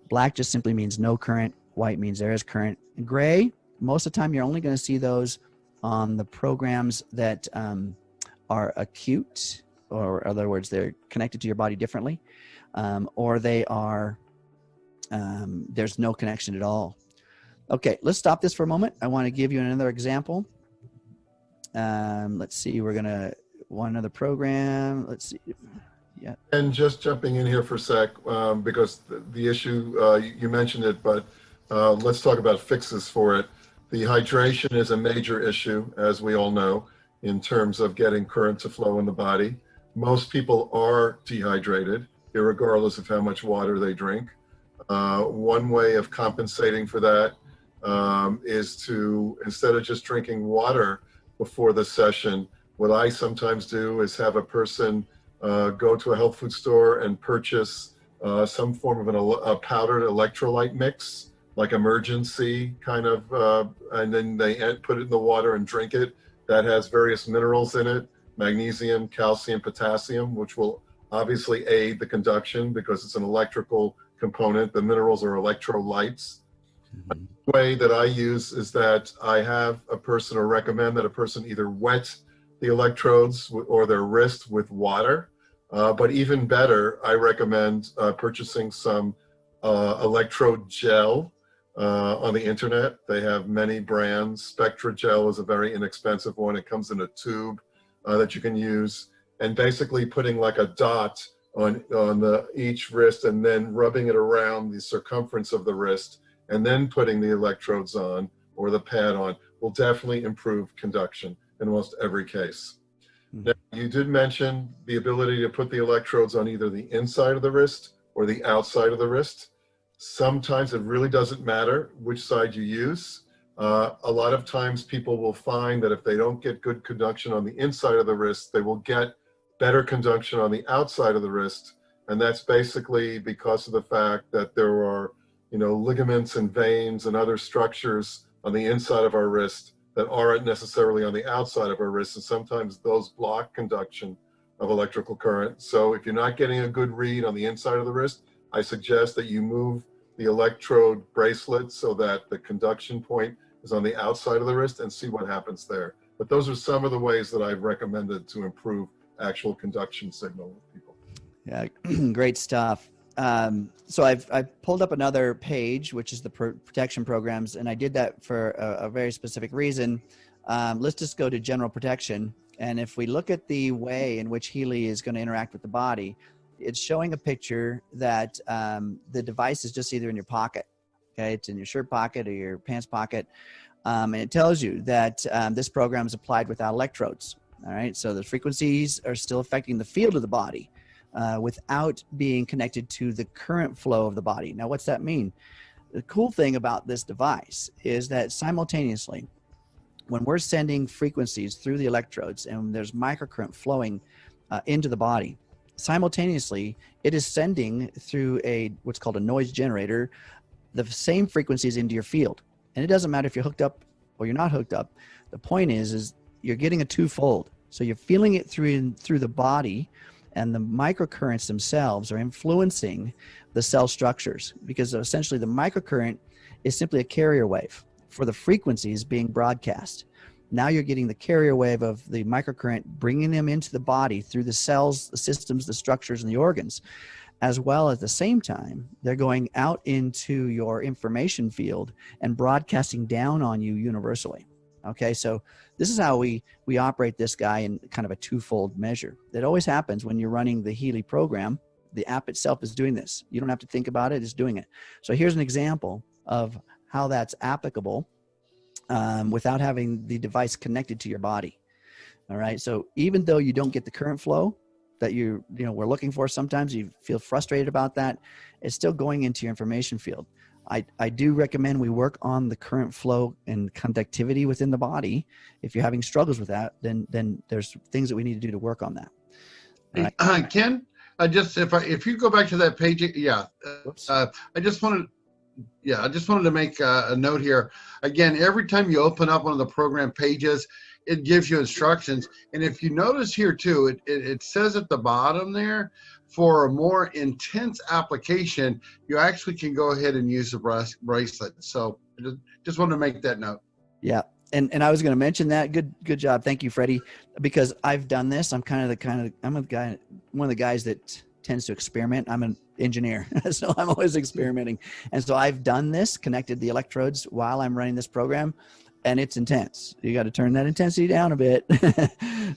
Black just simply means no current. White means there is current. Gray, most of the time you're only going to see those on the programs that are acute, or in other words, they're connected to your body differently. Or they are, there's no connection at all. Okay, let's stop this for a moment. I want to give you another example. Let's see, we're going to, one other program. Let's see. Yeah. And just jumping in here for a sec, because the issue, you mentioned it, but let's talk about fixes for it. The hydration is a major issue, as we all know, in terms of getting current to flow in the body. Most people are dehydrated, irregardless of how much water they drink. One way of compensating for that is to, instead of just drinking water before the session, what I sometimes do is have a person go to a health food store and purchase some form of a powdered electrolyte mix, like Emergency kind of, and then they put it in the water and drink it. That has various minerals in it, magnesium, calcium, potassium, which will obviously aid the conduction because it's an electrical component. The minerals are electrolytes. Mm-hmm. The way that I use is that I have a person, or recommend that a person either wet the electrodes or their wrist with water. But even better, I recommend purchasing some electrode gel on the internet. They have many brands. Spectra gel is a very inexpensive one. It comes in a tube that you can use, and basically putting like a dot on each wrist and then rubbing it around the circumference of the wrist and then putting the electrodes on or the pad on will definitely improve conduction in almost every case. Now, you did mention the ability to put the electrodes on either the inside of the wrist or the outside of the wrist. Sometimes it really doesn't matter which side you use. A lot of times people will find that if they don't get good conduction on the inside of the wrist, they will get better conduction on the outside of the wrist. And that's basically because of the fact that there are, ligaments and veins and other structures on the inside of our wrist that aren't necessarily on the outside of our wrist. And sometimes those block conduction of electrical current. So if you're not getting a good read on the inside of the wrist, I suggest that you move the electrode bracelet so that the conduction point is on the outside of the wrist and see what happens there. But those are some of the ways that I've recommended to improve actual conduction signal with people. Yeah, great stuff. So I've pulled up another page, which is the protection programs, and I did that for a very specific reason. Let's just go to general protection. And if we look at the way in which Healy is going to interact with the body, it's showing a picture that the device is just either in your pocket, okay? It's in your shirt pocket or your pants pocket. And it tells you that this program is applied without electrodes, all right? So the frequencies are still affecting the field of the body, without being connected to the current flow of the body. Now, what's that mean? The cool thing about this device is that simultaneously, when we're sending frequencies through the electrodes and there's microcurrent flowing into the body, simultaneously, it is sending through what's called a noise generator, the same frequencies into your field. And it doesn't matter if you're hooked up or you're not hooked up. The point is you're getting a twofold. So you're feeling it through the body, and the microcurrents themselves are influencing the cell structures, because essentially the microcurrent is simply a carrier wave for the frequencies being broadcast. Now you're getting the carrier wave of the microcurrent, bringing them into the body through the cells, the systems, the structures, and the organs, as well as at the same time, they're going out into your information field and broadcasting down on you universally. Okay, so this is how we operate this guy in kind of a twofold measure. That always happens when you're running the Healy program. The app itself is doing this. You don't have to think about it, it's doing it. So here's an example of how that's applicable without having the device connected to your body. All right, so even though you don't get the current flow that we're looking for, sometimes you feel frustrated about that, it's still going into your information field. I do recommend we work on the current flow and conductivity within the body. If you're having struggles with that, then there's things that we need to do to work on that. Right. Ken, if you go back to that page, I just wanted to make a note here. Again, every time you open up one of the program pages, it gives you instructions. And if you notice here too, it says at the bottom there, for a more intense application, you actually can go ahead and use the bracelet. So just wanted to make that note. Yeah. And I was going to mention that. Good job. Thank you, Freddie. Because I've done this. I'm one of the guys that tends to experiment. I'm an engineer, so I'm always experimenting. And so I've done this, connected the electrodes while I'm running this program, and it's intense. You got to turn that intensity down a bit.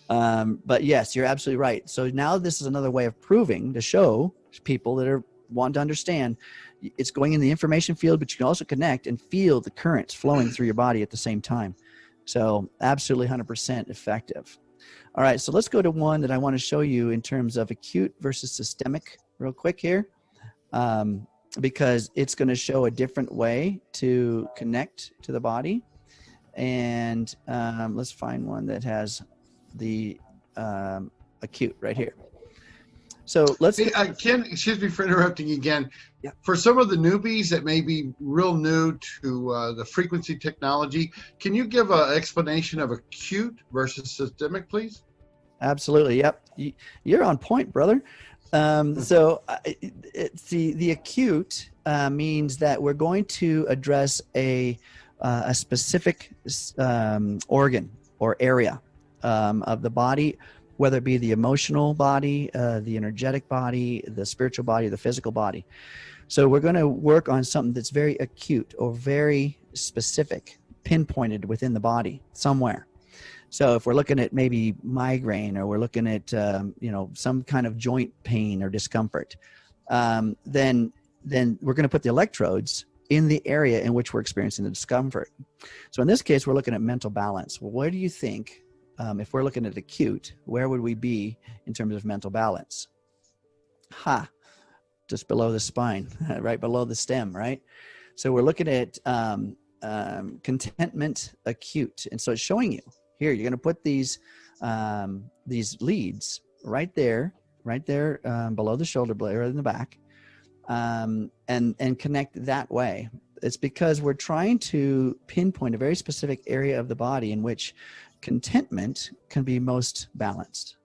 But yes, you're absolutely right. So now this is another way of proving, to show people that want to understand, it's going in the information field, but you can also connect and feel the currents flowing through your body at the same time. So absolutely 100% effective. All right, so let's go to one that I want to show you in terms of acute versus systemic real quick here, because it's going to show a different way to connect to the body. And let's find one that has the acute right here. So let's Ken, excuse me for interrupting again. Yeah. For some of the newbies that may be real new to the frequency technology, can you give an explanation of acute versus systemic, please? Absolutely. Yep. You're on point, brother. So the acute means that we're going to address a specific organ or area of the body, whether it be the emotional body, the energetic body, the spiritual body, the physical body. So we're going to work on something that's very acute or very specific, pinpointed within the body somewhere. So if we're looking at maybe migraine, or we're looking at some kind of joint pain or discomfort, then we're going to put the electrodes in the area in which we're experiencing the discomfort. So in this case, we're looking at mental balance. Well, where do you think, if we're looking at acute, where would we be in terms of mental balance? Just below the spine, right below the stem, right? So we're looking at contentment acute. And so it's showing you here, you're going to put these leads right there below the shoulder blade or in the back, and connect that way. It's because we're trying to pinpoint a very specific area of the body in which contentment can be most balanced.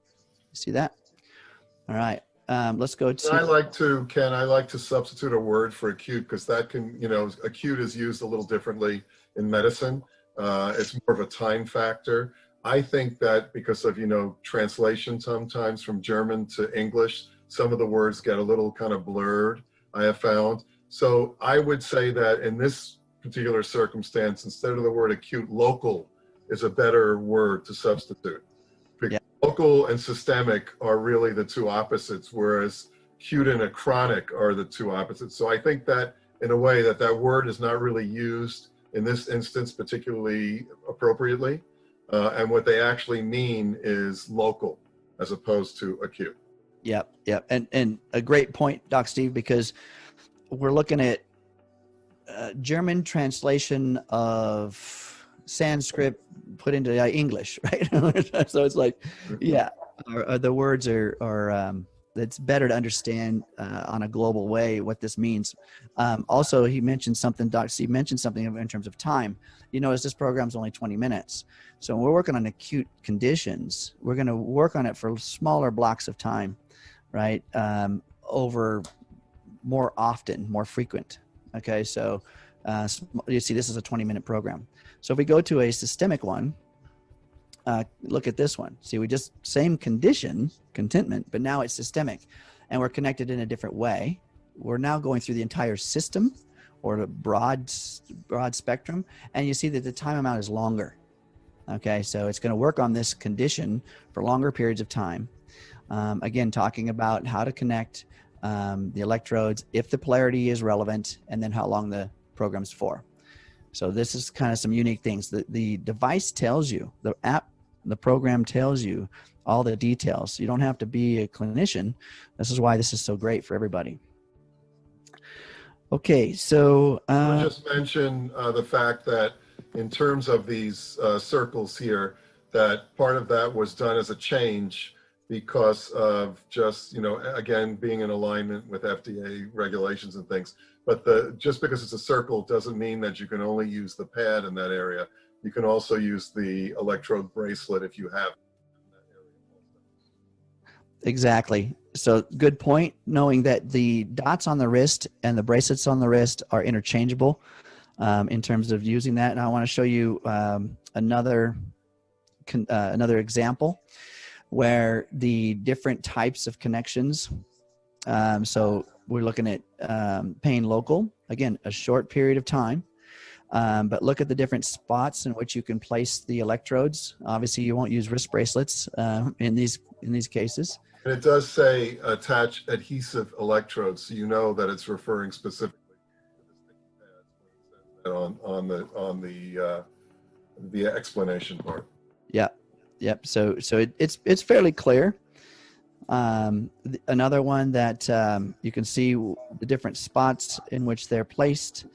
You see that? All right. Let's go to. Ken, I like to substitute a word for acute, because that can, acute is used a little differently in medicine. It's more of a time factor. I think that because of, translation sometimes from German to English, some of the words get a little kind of blurred, I have found. So I would say that in this particular circumstance, instead of the word acute, local is a better word to substitute. Because local and systemic are really the two opposites, whereas acute and a chronic are the two opposites. So I think that in a way that word is not really used in this instance particularly appropriately. And what they actually mean is local as opposed to acute. Yep. And a great point, Doc Steve, because we're looking at German translation of Sanskrit put into English, right? So it's like, yeah, the words are it's better to understand on a global way what this means. Also, he mentioned something, Doc Steve mentioned something in terms of time. You notice this program's only 20 minutes. So when we're working on acute conditions, we're going to work on it for smaller blocks of time, right? Over more often, more frequent. Okay, so you see this is a 20-minute program. So if we go to a systemic one, look at this one. See, we just same condition, contentment, but now it's systemic, and we're connected in a different way. We're now going through the entire system or the broad spectrum, and you see that the time amount is longer. Okay, so it's going to work on this condition for longer periods of time. Again, talking about how to connect the electrodes, if the polarity is relevant, and then how long the program's for. So this is kind of some unique things. The device tells you, the app, the program tells you all the details. You don't have to be a clinician. This is why this is so great for everybody. Okay, so I'll just mention the fact that in terms of these circles here, that part of that was done as a change because of just, again, being in alignment with FDA regulations and things. But just because it's a circle doesn't mean that you can only use the pad in that area. You can also use the electrode bracelet if you have that area. Exactly. So good point, knowing that the dots on the wrist and the bracelets on the wrist are interchangeable in terms of using that. And I want to show you another example where the different types of connections. So we're looking at pain local, again, a short period of time. But look at the different spots in which you can place the electrodes. Obviously, you won't use wrist bracelets in these cases. And it does say attach adhesive electrodes, so you know that it's referring specifically to the sticky pads when it says on the explanation part. Yep. So it's fairly clear. Another one that you can see the different spots in which they're placed.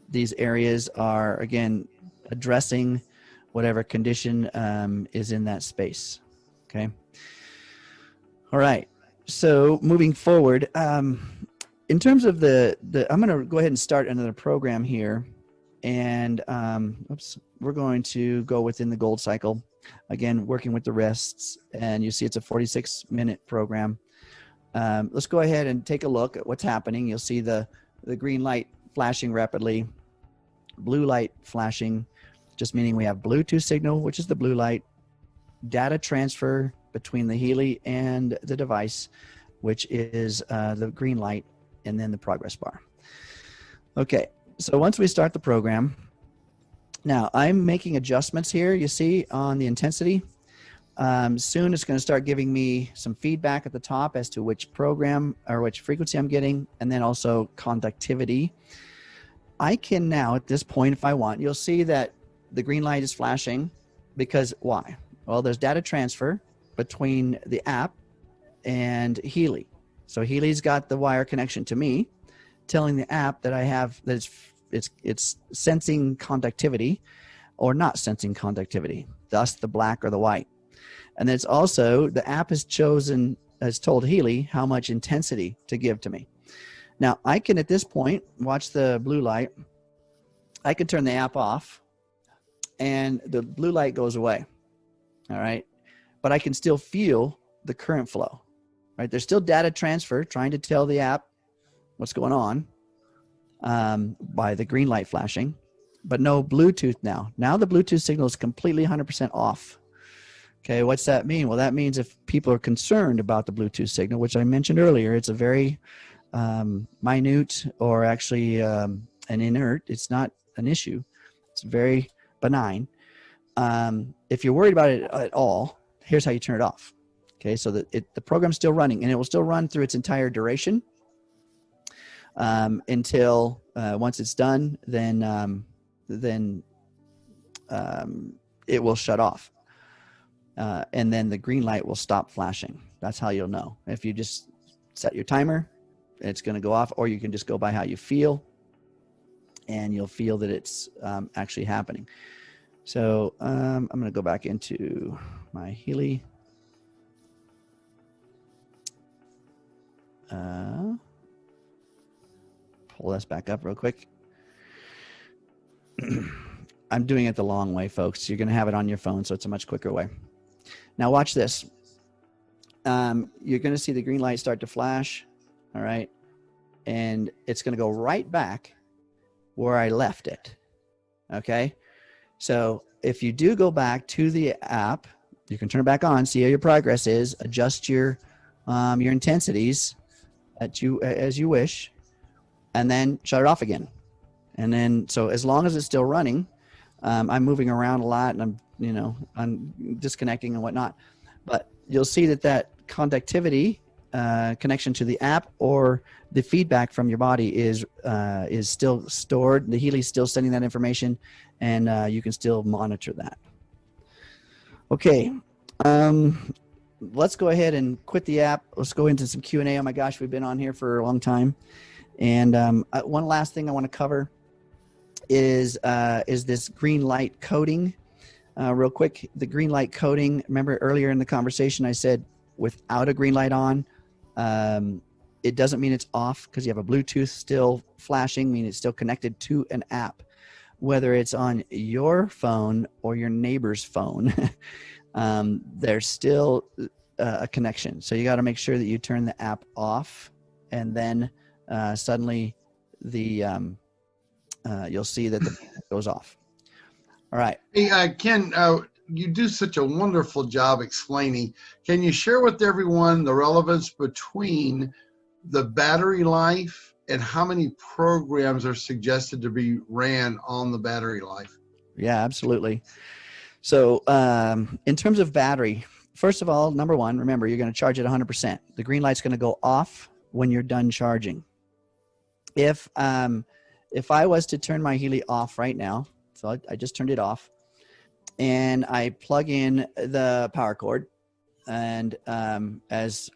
These areas are, again, addressing whatever condition is in that space. Okay. All right. So moving forward, in terms of I'm going to go ahead and start another program here. And we're going to go within the gold cycle. Again, working with the wrists. And you see it's a 46-minute program. Let's go ahead and take a look at what's happening. You'll see the green light flashing rapidly. Blue light flashing, just meaning we have Bluetooth signal, which is the blue light, data transfer between the Healy and the device, which is the green light, and then the progress bar. Okay, so once we start the program, now I'm making adjustments here, you see, on the intensity. Soon it's going to start giving me some feedback at the top as to which program or which frequency I'm getting, and then also conductivity. I can now, at this point, if I want, you'll see that the green light is flashing because why? Well, there's data transfer between the app and Healy. So Healy's got the wire connection to me, telling the app that I have, that it's sensing conductivity or not sensing conductivity, thus the black or the white. And it's also, the app has told Healy how much intensity to give to me. Now, I can, at this point, watch the blue light. I can turn the app off, and the blue light goes away, all right? But I can still feel the current flow, right? There's still data transfer trying to tell the app what's going on by the green light flashing, but no Bluetooth now. Now the Bluetooth signal is completely 100% off. Okay, what's that mean? Well, that means if people are concerned about the Bluetooth signal, which I mentioned earlier, it's a very minute or actually an inert. It's not an issue. It's very benign. If you're worried about it at all, here's how you turn it off. Okay, so the program's still running, and it will still run through its entire duration until once it's done, then it will shut off. and then the green light will stop flashing. That's how you'll know. If you just set your timer, it's going to go off, or you can just go by how you feel, and you'll feel that it's actually happening. So I'm going to go back into my Healy. Pull this back up real quick. I'm doing it the long way, folks. You're going to have it on your phone, so it's a much quicker way. Now watch this. You're going to see the green light start to flash, all right? And it's going to go right back where I left it, okay? So if you do go back to the app, you can turn it back on, see how your progress is, adjust your intensities as you wish, and then shut it off again. And then, so as long as it's still running, I'm moving around a lot, and I'm disconnecting and whatnot, but you'll see that conductivity connection to the app or the feedback from your body is still stored. The Healy's still sending that information, and you can still monitor that. Okay, let's go ahead and quit the app. Let's go into some Q&A. Oh my gosh, we've been on here for a long time. And one last thing I want to cover is this green light coding. Real quick, the green light coding, remember earlier in the conversation I said without a green light on, it doesn't mean it's off because you have a Bluetooth still flashing, meaning it's still connected to an app. Whether it's on your phone or your neighbor's phone, there's still a connection. So you got to make sure that you turn the app off, and then suddenly you'll see that the goes off. All right. Hey, Ken, you do such a wonderful job explaining. Can you share with everyone the relevance between the battery life and how many programs are suggested to be ran on the battery life? Yeah, absolutely. So in terms of battery, first of all, number one, remember, you're going to charge at 100%. The green light's going to go off when you're done charging. If I was to turn my Healy off right now, so I just turned it off, and I plug in the power cord, and as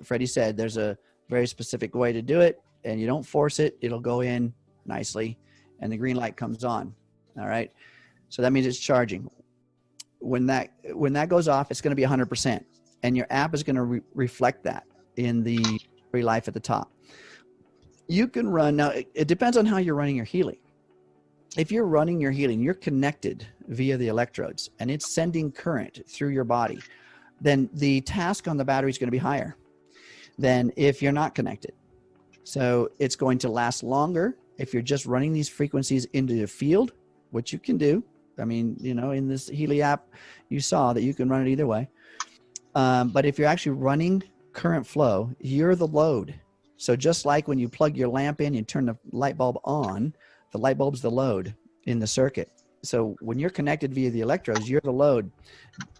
Freddie said, there's a very specific way to do it, and you don't force it. It'll go in nicely, and the green light comes on. All right, so that means it's charging. When that goes off, it's going to be 100%, and your app is going to reflect that in the battery life at the top. You can run, now it depends on how you're running your Healy. If you're running your Healy and you're connected via the electrodes and it's sending current through your body, then the task on the battery is going to be higher than if you're not connected. So it's going to last longer if you're just running these frequencies into the field, which you can do. I mean, in this Healy app, you saw that you can run it either way. But if you're actually running current flow, you're the load. So just like when you plug your lamp in, you turn the light bulb on, the light bulb's the load in the circuit. So when you're connected via the electrodes, you're the load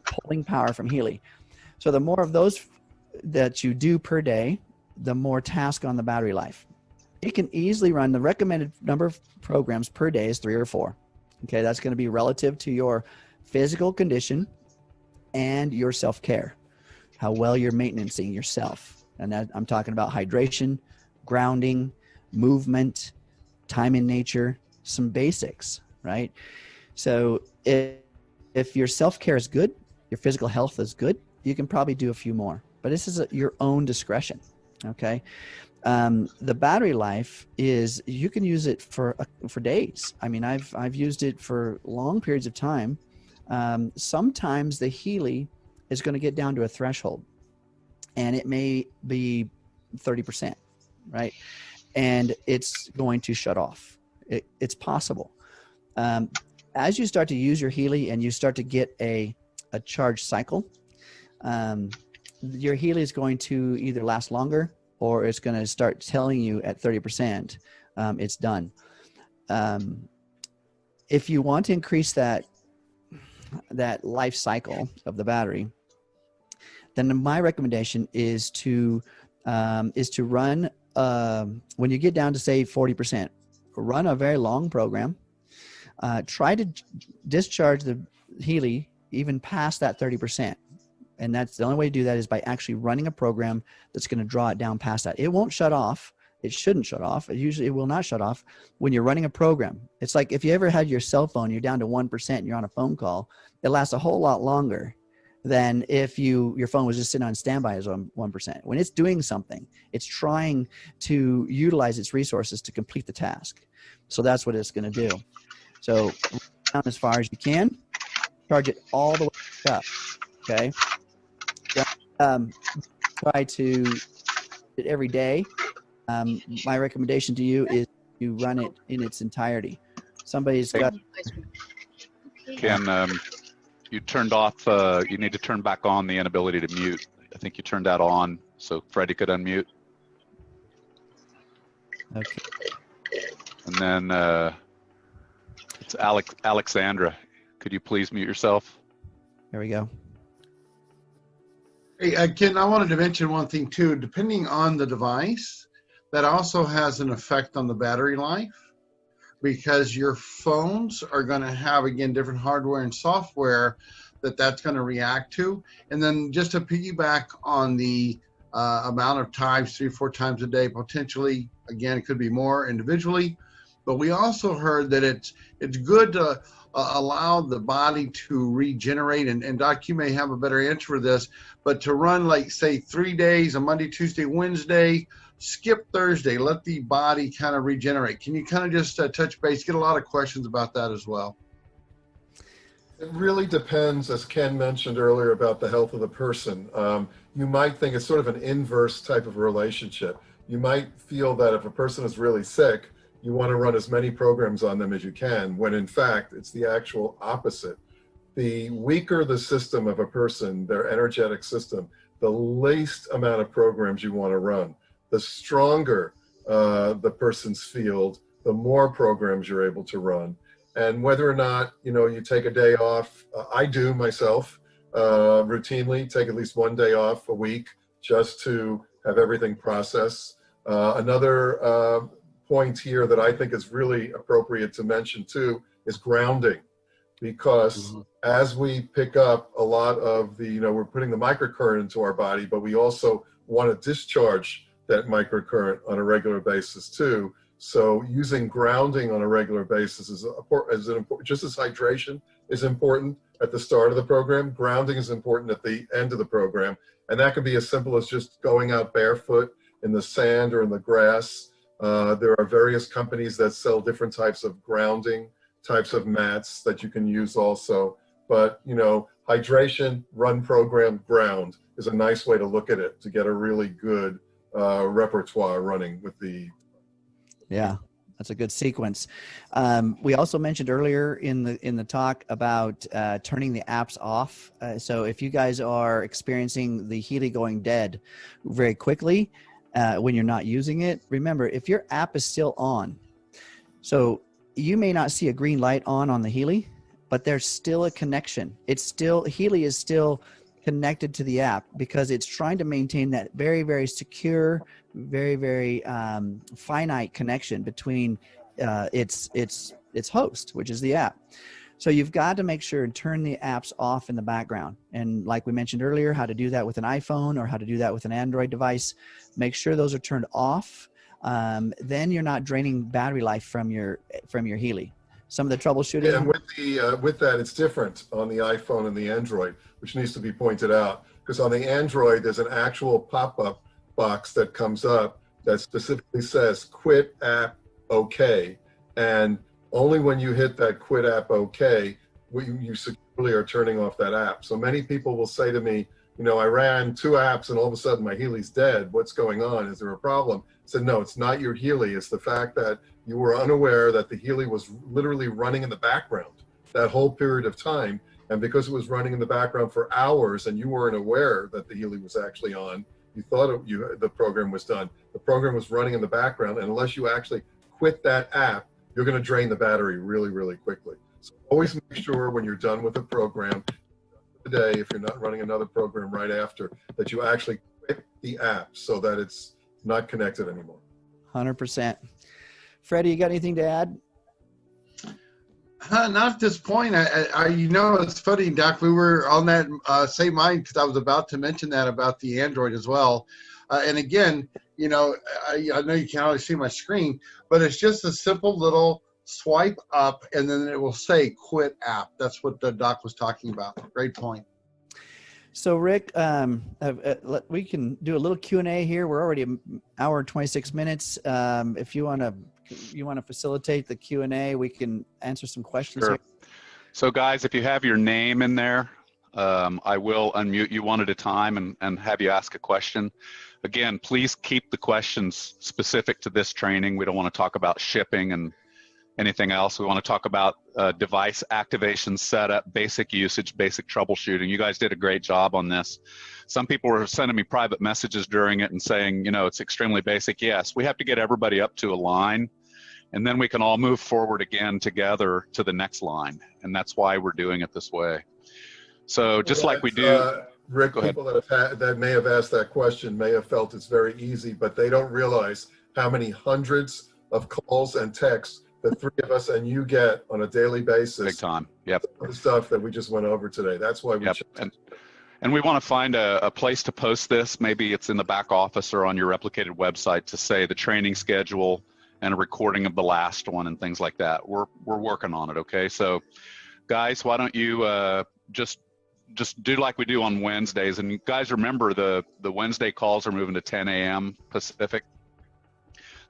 pulling power from Healy. So the more of those that you do per day, the more task on the battery life. You can easily run, the recommended number of programs per day is 3 or 4. Okay, that's going to be relative to your physical condition and your self-care, how well you're maintaining yourself. And that, I'm talking about hydration, grounding, movement, time in nature, some basics, right? So if your self-care is good, your physical health is good, you can probably do a few more. But this is your own discretion, okay? The battery life is, you can use it for days. I mean, I've used it for long periods of time. Sometimes the Healy is going to get down to a threshold, and it may be 30%, right? And it's going to shut off. It's possible. As you start to use your Healy and you start to get a charge cycle, your Healy is going to either last longer, or it's going to start telling you at 30%, it's done. If you want to increase that life cycle of the battery, then my recommendation is to run, when you get down to say 40%, run a very long program. Try to discharge the Healy even past that 30%. And that's the only way to do that is by actually running a program that's going to draw it down past that. It won't shut off. It shouldn't shut off. It will not shut off when you're running a program. It's like if you ever had your cell phone, you're down to 1% and you're on a phone call, it lasts a whole lot longer than if your phone was just sitting on standby as 1%. When it's doing something, it's trying to utilize its resources to complete the task. So that's what it's going to do. So down as far as you can, charge it all the way up. Okay. Try to do it every day. My recommendation to you is you run it in its entirety. Somebody's got. Can you turned off? You need to turn back on the inability to mute. I think you turned that on so Freddie could unmute. Okay. And then it's Alexandra. Could you please mute yourself? There we go. Hey, Ken, I wanted to mention one thing too. Depending on the device, that also has an effect on the battery life, because your phones are going to have, again, different hardware and software that's going to react to. And then just to piggyback on the amount of times, 3-4 times a day, potentially, again, it could be more individually, but we also heard that it's good to allow the body to regenerate. And Doc, you may have a better answer for this, but to run like, say, 3 days, a Monday, Tuesday, Wednesday, skip Thursday, let the body kind of regenerate. Can you kind of just touch base? Get a lot of questions about that as well. It really depends, as Ken mentioned earlier, about the health of the person. You might think it's sort of an inverse type of relationship. You might feel that if a person is really sick, you want to run as many programs on them as you can, when in fact, it's the actual opposite. The weaker the system of a person, their energetic system, the least amount of programs you want to run. The stronger the person's field, the more programs you're able to run. And whether or not, you take a day off, I do myself routinely take at least one day off a week just to have everything processed. Another point here that I think is really appropriate to mention too is grounding, because as we pick up a lot of the, we're putting the microcurrent into our body, but we also want to discharge that microcurrent on a regular basis too. So using grounding on a regular basis is important. Just as hydration is important at the start of the program, grounding is important at the end of the program. And that can be as simple as just going out barefoot in the sand or in the grass. There are various companies that sell different types of grounding, types of mats that you can use also. But, hydration, run program, ground is a nice way to look at it, to get a really good repertoire running with the. Yeah, that's a good sequence. We also mentioned earlier in the talk about turning the apps off. So if you guys are experiencing the Healy going dead very quickly when you're not using it, remember, if your app is still on, so you may not see a green light on the Healy, but there's still a connection. Healy is still connected to the app because it's trying to maintain that very, very secure, very, very finite connection between its host, which is the app. So you've got to make sure and turn the apps off in the background. And like we mentioned earlier, how to do that with an iPhone or how to do that with an Android device. Make sure those are turned off. Then you're not draining battery life from your Healy. Some of the troubleshooting. Yeah, and with that, it's different on the iPhone and the Android, which needs to be pointed out. Because on the Android, there's an actual pop-up box that comes up that specifically says quit app OK. And only when you hit that quit app OK, you securely are turning off that app. So many people will say to me, I ran 2 apps and all of a sudden my Healy's dead. What's going on? Is there a problem? I said, no, it's not your Healy. It's the fact that you were unaware that the Healy was literally running in the background that whole period of time. And because it was running in the background for hours and you weren't aware that the Healy was actually on, you thought the program was done. The program was running in the background, and unless you actually quit that app, you're going to drain the battery really, really quickly. So always make sure when you're done with a program today, if you're not running another program right after, that you actually quit the app so that it's not connected anymore. 100%. Freddie, you got anything to add? Not at this point. It's funny, Doc. We were on that same line because I was about to mention that about the Android as well. And again, I know you can't always see my screen, but it's just a simple little swipe up, and then it will say "Quit app." That's what the Doc was talking about. Great point. So Rick, we can do a little Q&A here. We're already an hour and 26 minutes. If you want to facilitate the Q&A, we can answer some questions. Sure. Here. So guys, if you have your name in there, I will unmute you one at a time and have you ask a question. Again, please keep the questions specific to this training. We don't want to talk about shipping and anything else. We want to talk about device activation, setup, basic usage, basic troubleshooting. You guys did a great job on this. Some people were sending me private messages during it and saying, it's extremely basic. Yes, we have to get everybody up to a line, and then we can all move forward again together to the next line. And that's why we're doing it this way. So just like we do. Rick, people that may have asked that question may have felt it's very easy, but they don't realize how many hundreds of calls and texts the three of us and you get on a daily basis. Big time. Yep. The stuff that we just went over today. That's why we. Yep. And we want to find a place to post this. Maybe it's in the back office or on your replicated website to say the training schedule and a recording of the last one and things like that. We're working on it. Okay. So guys, why don't you just do like we do on Wednesdays. And guys, remember the Wednesday calls are moving to 10 a.m. Pacific.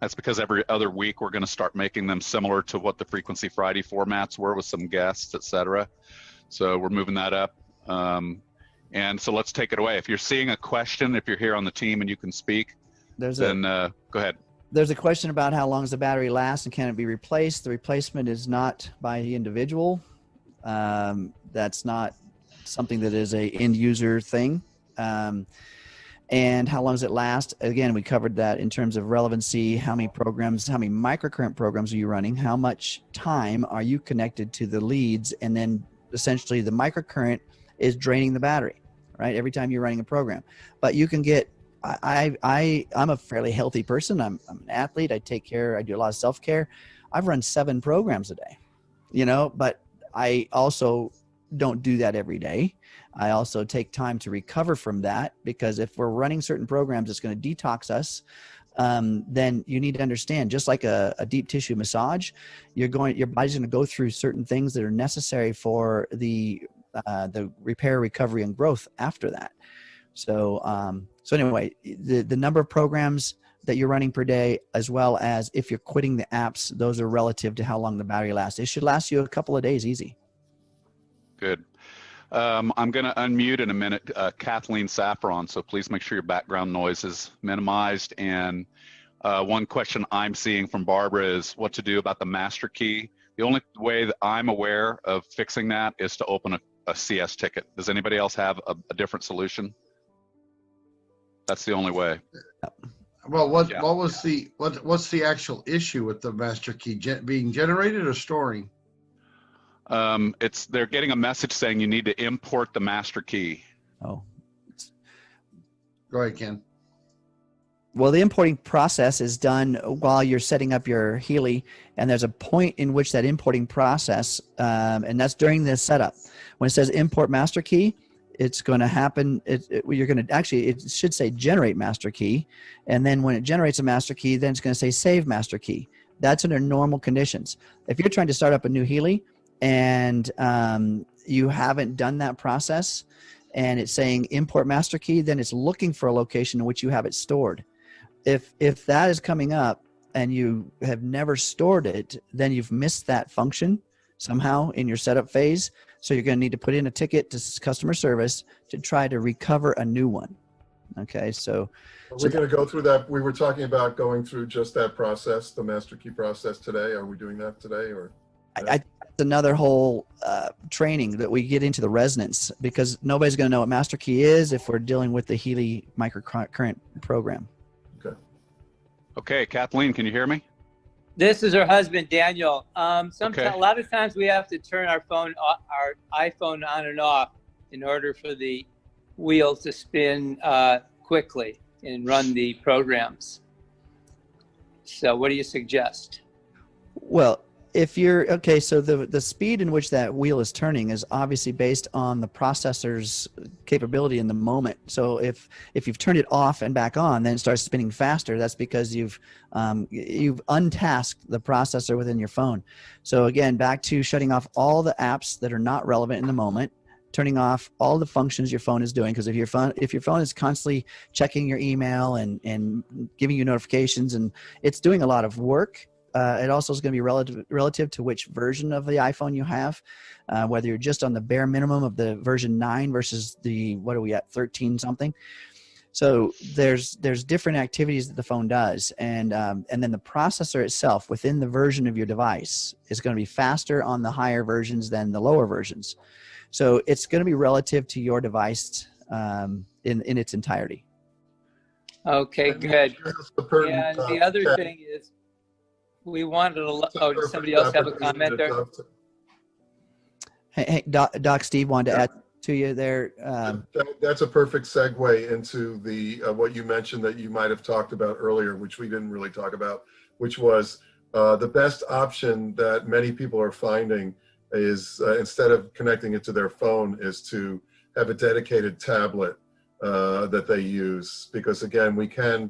That's because every other week we're going to start making them similar to what the Frequency Friday formats were with some guests, etc. So we're moving that up. And so let's take it away. If you're seeing a question, if you're here on the team and you can speak, go ahead. There's a question about how long does the battery last and can it be replaced? The replacement is not by the individual. That's not something that is a end user thing. And how long does it last? Again, we covered that in terms of relevancy. How many programs, how many microcurrent programs are you running? How much time are you connected to the leads? And then essentially the microcurrent is draining the battery, right? Every time you're running a program. But you can get, I'm a fairly healthy person. I'm an athlete. I do a lot of self-care. I've run 7 programs a day, but I also don't do that every day. I also take time to recover from that, because if we're running certain programs that's going to detox us, then you need to understand, just like a deep tissue massage, your body's going to go through certain things that are necessary for the repair, recovery, and growth after that. So anyway, the number of programs that you're running per day, as well as if you're quitting the apps, those are relative to how long the battery lasts. It should last you a couple of days easy. Good. I'm going to unmute in a minute Kathleen Saffron, so please make sure your background noise is minimized. And one question I'm seeing from Barbara is what to do about the master key. The only way that I'm aware of fixing that is to open a CS ticket. Does anybody else have a different solution? That's the only way. Well, what's the actual issue with the master key being generated or storing? They're getting a message saying you need to import the master key. Oh. Go ahead, Ken. Well, the importing process is done while you're setting up your Healy, and there's a point in which that importing process, and that's during the setup. When it says import master key, it's going to happen. It should say generate master key. And then when it generates a master key, then it's going to say save master key. That's under normal conditions. If you're trying to start up a new Healy and you haven't done that process and it's saying import master key, then it's looking for a location in which you have it stored. If that is coming up and you have never stored it, then you've missed that function somehow in your setup phase. So you're going to need to put in a ticket to customer service to try to recover a new one. Okay, so we're going to go through that. We were talking about going through just that process, the master key process today. Are we doing that today, or? It's another whole training that we get into the resonance, because nobody's going to know what master key is if we're dealing with the Healy microcurrent program. Okay, Kathleen, can you hear me? This is her husband, Daniel. Okay. A lot of times we have to turn our iPhone on and off in order for the wheels to spin quickly and run the programs. So what do you suggest? Well, if you're okay, so the speed in which that wheel is turning is obviously based on the processor's capability in the moment. So if you've turned it off and back on, then it starts spinning faster. That's because you've untasked the processor within your phone. So again, back to shutting off all the apps that are not relevant in the moment, turning off all the functions your phone is doing, because if your phone is constantly checking your email and giving you notifications and it's doing a lot of work. It also is going to be relative to which version of the iPhone you have, whether you're just on the bare minimum of the version 9 versus the, what are we at, 13 something. So there's different activities that the phone does, and then the processor itself within the version of your device is going to be faster on the higher versions than the lower versions. So it's going to be relative to your device in its entirety. Okay, good. And the other thing is, we wanted to, oh, does somebody else have a comment there? Hey, Doc Steve wanted to add to you there. That's a perfect segue into the what you mentioned that you might have talked about earlier, which we didn't really talk about, which was the best option that many people are finding is instead of connecting it to their phone is to have a dedicated tablet that they use, because again, we can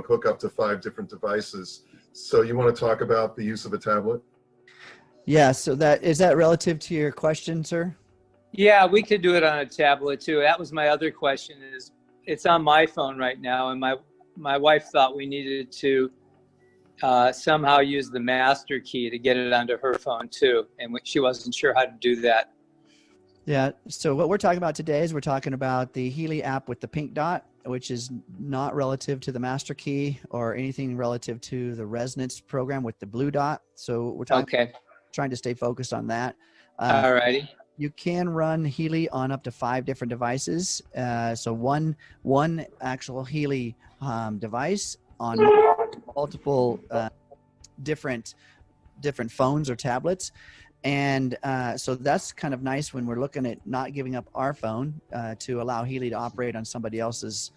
hook up to 5 different devices. So you want to talk about the use of a tablet? Yeah, so is that relative to your question, sir? Yeah, we could do it on a tablet too. That was my other question. Is it's on my phone right now, and my wife thought we needed to somehow use the master key to get it onto her phone too, and she wasn't sure how to do that. Yeah, so what we're talking about today is we're talking about the Healy app with the pink dot, which is not relative to the master key or anything relative to the resonance program with the blue dot. So we're trying to stay focused on that. All righty. You can run Healy on up to 5 different devices. So one actual Healy device on multiple different phones or tablets. And so that's kind of nice when we're looking at not giving up our phone to allow Healy to operate on somebody else's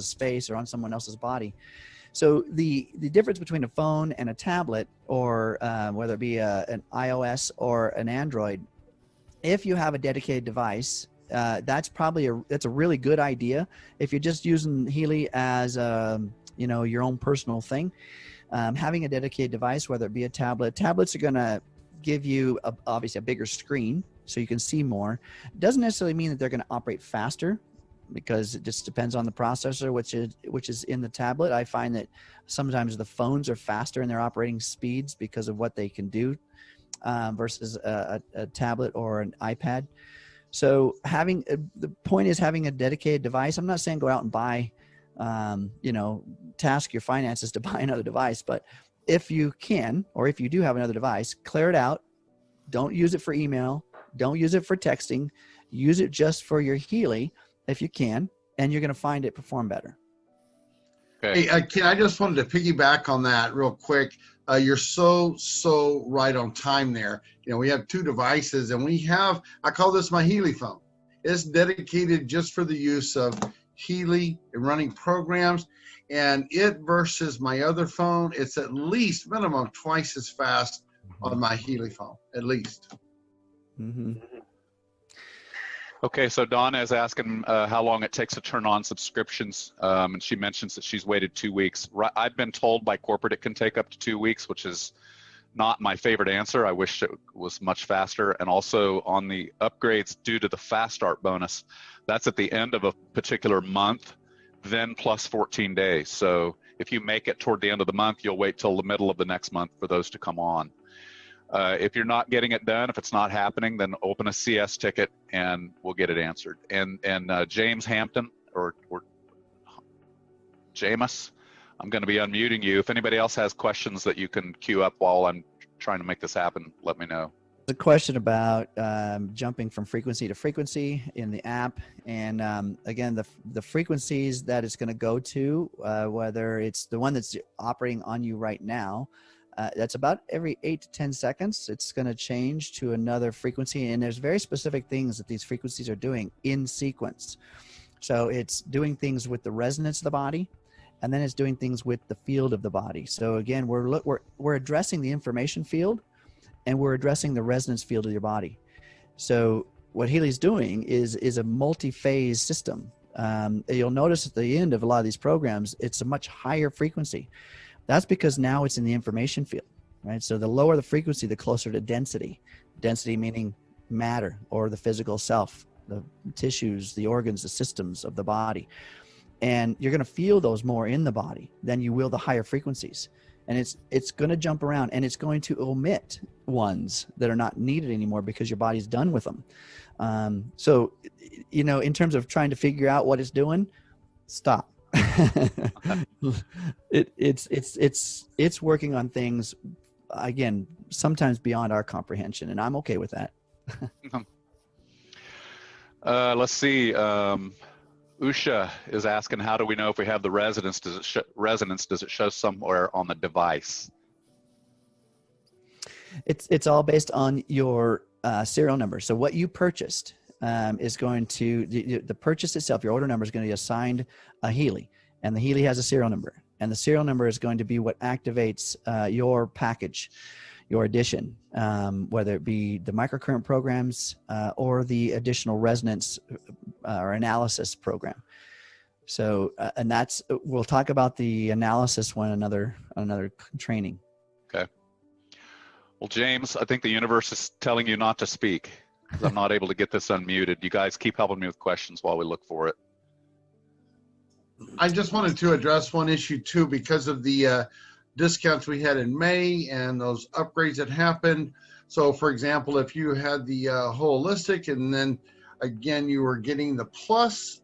space or on someone else's body. So the difference between a phone and a tablet, or whether it be an iOS or an Android, if you have a dedicated device, that's a really good idea. If you're just using Healy as your own personal thing, having a dedicated device, whether it be a tablet, tablets are going to give you obviously a bigger screen so you can see more. It doesn't necessarily mean that they're going to operate faster, because it just depends on the processor which is in the tablet. I find that sometimes the phones are faster in their operating speeds because of what they can do versus a tablet or an iPad. So the point is having a dedicated device. I'm not saying go out and buy task your finances to buy another device, but if you can, or if you do have another device, clear it out. Don't use it for email. Don't use it for texting. Use it just for your Healy if you can, and you're going to find it perform better. Okay. Hey, Ken, I just wanted to piggyback on that real quick. You're so right on time there. We have 2 devices, and I call this my Healy phone. It's dedicated just for the use of Healy and running programs. And it versus my other phone, it's at least minimum twice as fast on my Healy phone, at least. Mm-hmm. Okay, so Donna is asking how long it takes to turn on subscriptions, and she mentions that she's waited 2 weeks. I've been told by corporate it can take up to 2 weeks, which is not my favorite answer. I wish it was much faster. And also on the upgrades due to the fast start bonus, that's at the end of a particular month, then plus 14 days. So if you make it toward the end of the month, you'll wait till the middle of the next month for those to come on. If you're not getting it done, if it's not happening, then open a CS ticket and we'll get it answered. And James Hampton or Jameis, I'm going to be unmuting you. If anybody else has questions that you can queue up while I'm trying to make this happen, let me know. The question about jumping from frequency to frequency in the app, and again, the frequencies that it's going to go to, whether it's the one that's operating on you right now, that's about every 8 to 10 seconds. It's going to change to another frequency, and there's very specific things that these frequencies are doing in sequence. So it's doing things with the resonance of the body, and then it's doing things with the field of the body. So again, we're addressing the information field, and we're addressing the resonance field of your body. So what Healy's doing is a multi-phase system. You'll notice at the end of a lot of these programs, it's a much higher frequency. That's because now it's in the information field, right? So the lower the frequency, the closer to density. Density meaning matter, or the physical self, the tissues, the organs, the systems of the body. And you're going to feel those more in the body than you will the higher frequencies. And it's going to jump around, and it's going to omit ones that are not needed anymore because your body's done with them. So, you know, in terms of trying to figure out what it's doing, stop. It's working on things, again, sometimes beyond our comprehension, and I'm okay with that. Let's see. Usha is asking, how do we know if we have the resonance? Does it show somewhere on the device? It's all based on your serial number. So what you purchased is going to, the purchase itself, your order number is going to be assigned a Healy, and the Healy has a serial number, and the serial number is going to be what activates your package, your addition, whether it be the microcurrent programs or the additional resonance or analysis program. So, and that's, we'll talk about the analysis one another training. Okay. Well, James, I think the universe is telling you not to speak because I'm not able to get this unmuted. You guys keep helping me with questions while we look for it. I just wanted to address one issue too, because of the discounts we had in May and those upgrades that happened. So for example, if you had the holistic and then again you were getting the plus,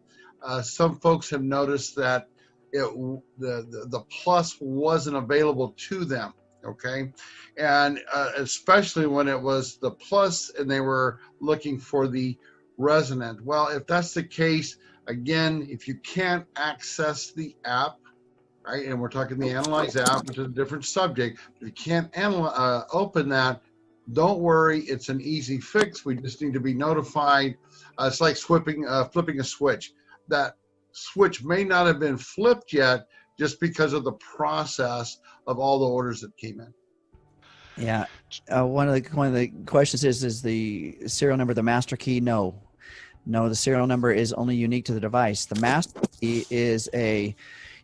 some folks have noticed that the plus wasn't available to them. Okay, and especially when it was the plus and they were looking for the resonant. Well, if that's the case, again, if you can't access the app, right, and we're talking the Analyze app, which is a different subject, if you can't open that, don't worry, it's an easy fix. We just need to be notified. It's like flipping a switch. That switch may not have been flipped yet just because of the process of all the orders that came in. Yeah, one of the questions is the serial number the master key? No, the serial number is only unique to the device. The master key is a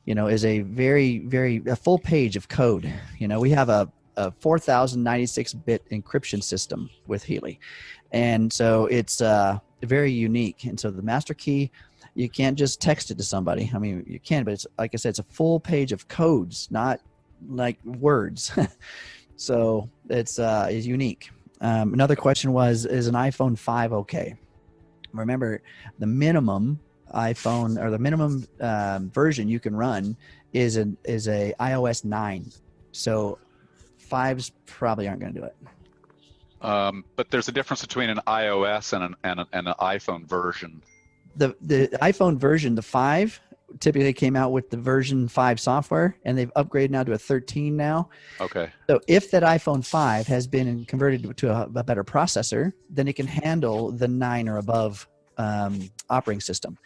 very full page of code. You know, we have a 4096-bit encryption system with Healy, and so it's very unique. And so the master key, you can't just text it to somebody. I mean, you can, but it's, like I said, it's a full page of codes, not like words. So it's unique. Another question was, is an iPhone 5 okay? Remember, the minimum iPhone, or the minimum version you can run is a iOS 9. So 5s probably aren't going to do it. But there's a difference between an iOS and an iPhone version. The iPhone version, the 5, typically came out with the version 5 software, and they've upgraded now to a 13 now. Okay. So if that iPhone 5 has been converted to a better processor, then it can handle the 9 or above operating system.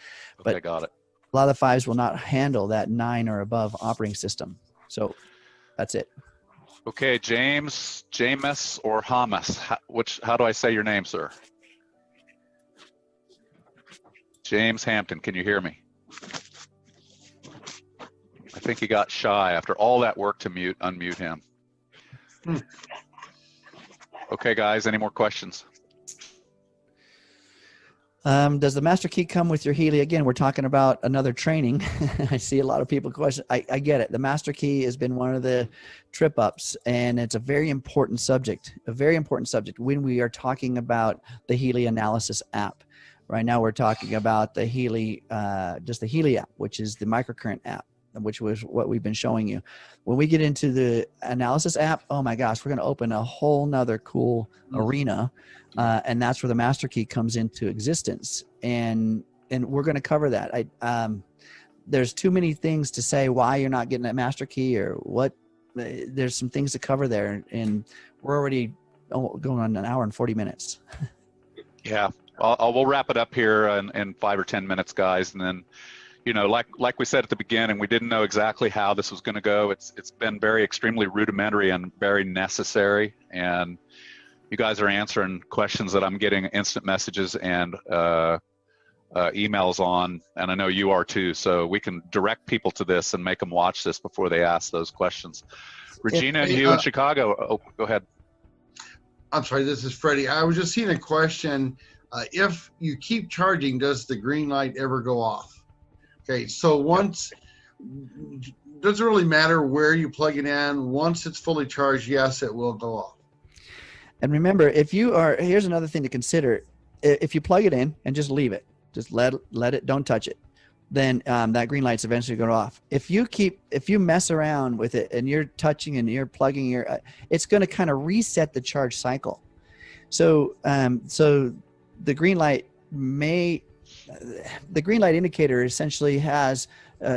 Okay, But got it. a lot of the 5s will not handle that 9 or above operating system. So that's it. Okay, James, Jameis or Hamas? How do I say your name, sir? James Hampton, can you hear me? I think he got shy after all that work to unmute him. Okay, guys, any more questions? Does the master key come with your Healy? Again, we're talking about another training. I see a lot of people question. I get it. The master key has been one of the trip ups, and it's a very important subject, when we are talking about the Healy analysis app. Right now we're talking about the Healy, just the Healy app, which is the microcurrent app, which was what we've been showing you. When we get into the analysis app, oh my gosh, we're going to open a whole nother cool arena. And that's where the master key comes into existence. And we're going to cover that. There's too many things to say why you're not getting that master key or what. There's some things to cover there. And we're already going on an hour and 40 minutes. Yeah, we'll wrap it up here in 5 or 10 minutes, guys. And then, you know, like we said at the beginning, we didn't know exactly how this was going to go. It's been very extremely rudimentary and very necessary. And you guys are answering questions that I'm getting instant messages and emails on, and I know you are too, so we can direct people to this and make them watch this before they ask those questions. Regina and you in Chicago, oh, go ahead. I'm sorry, this is Freddie. I was just seeing a question. If you keep charging, does the green light ever go off? Okay, so once, doesn't really matter where you plug it in. Once it's fully charged, yes, it will go off. And remember, if you are, here's another thing to consider. If you plug it in and just leave it, just let it, don't touch it, then that green light's eventually going off. If you mess around with it and you're touching and you're plugging it's going to kind of reset the charge cycle. So, the green light indicator essentially has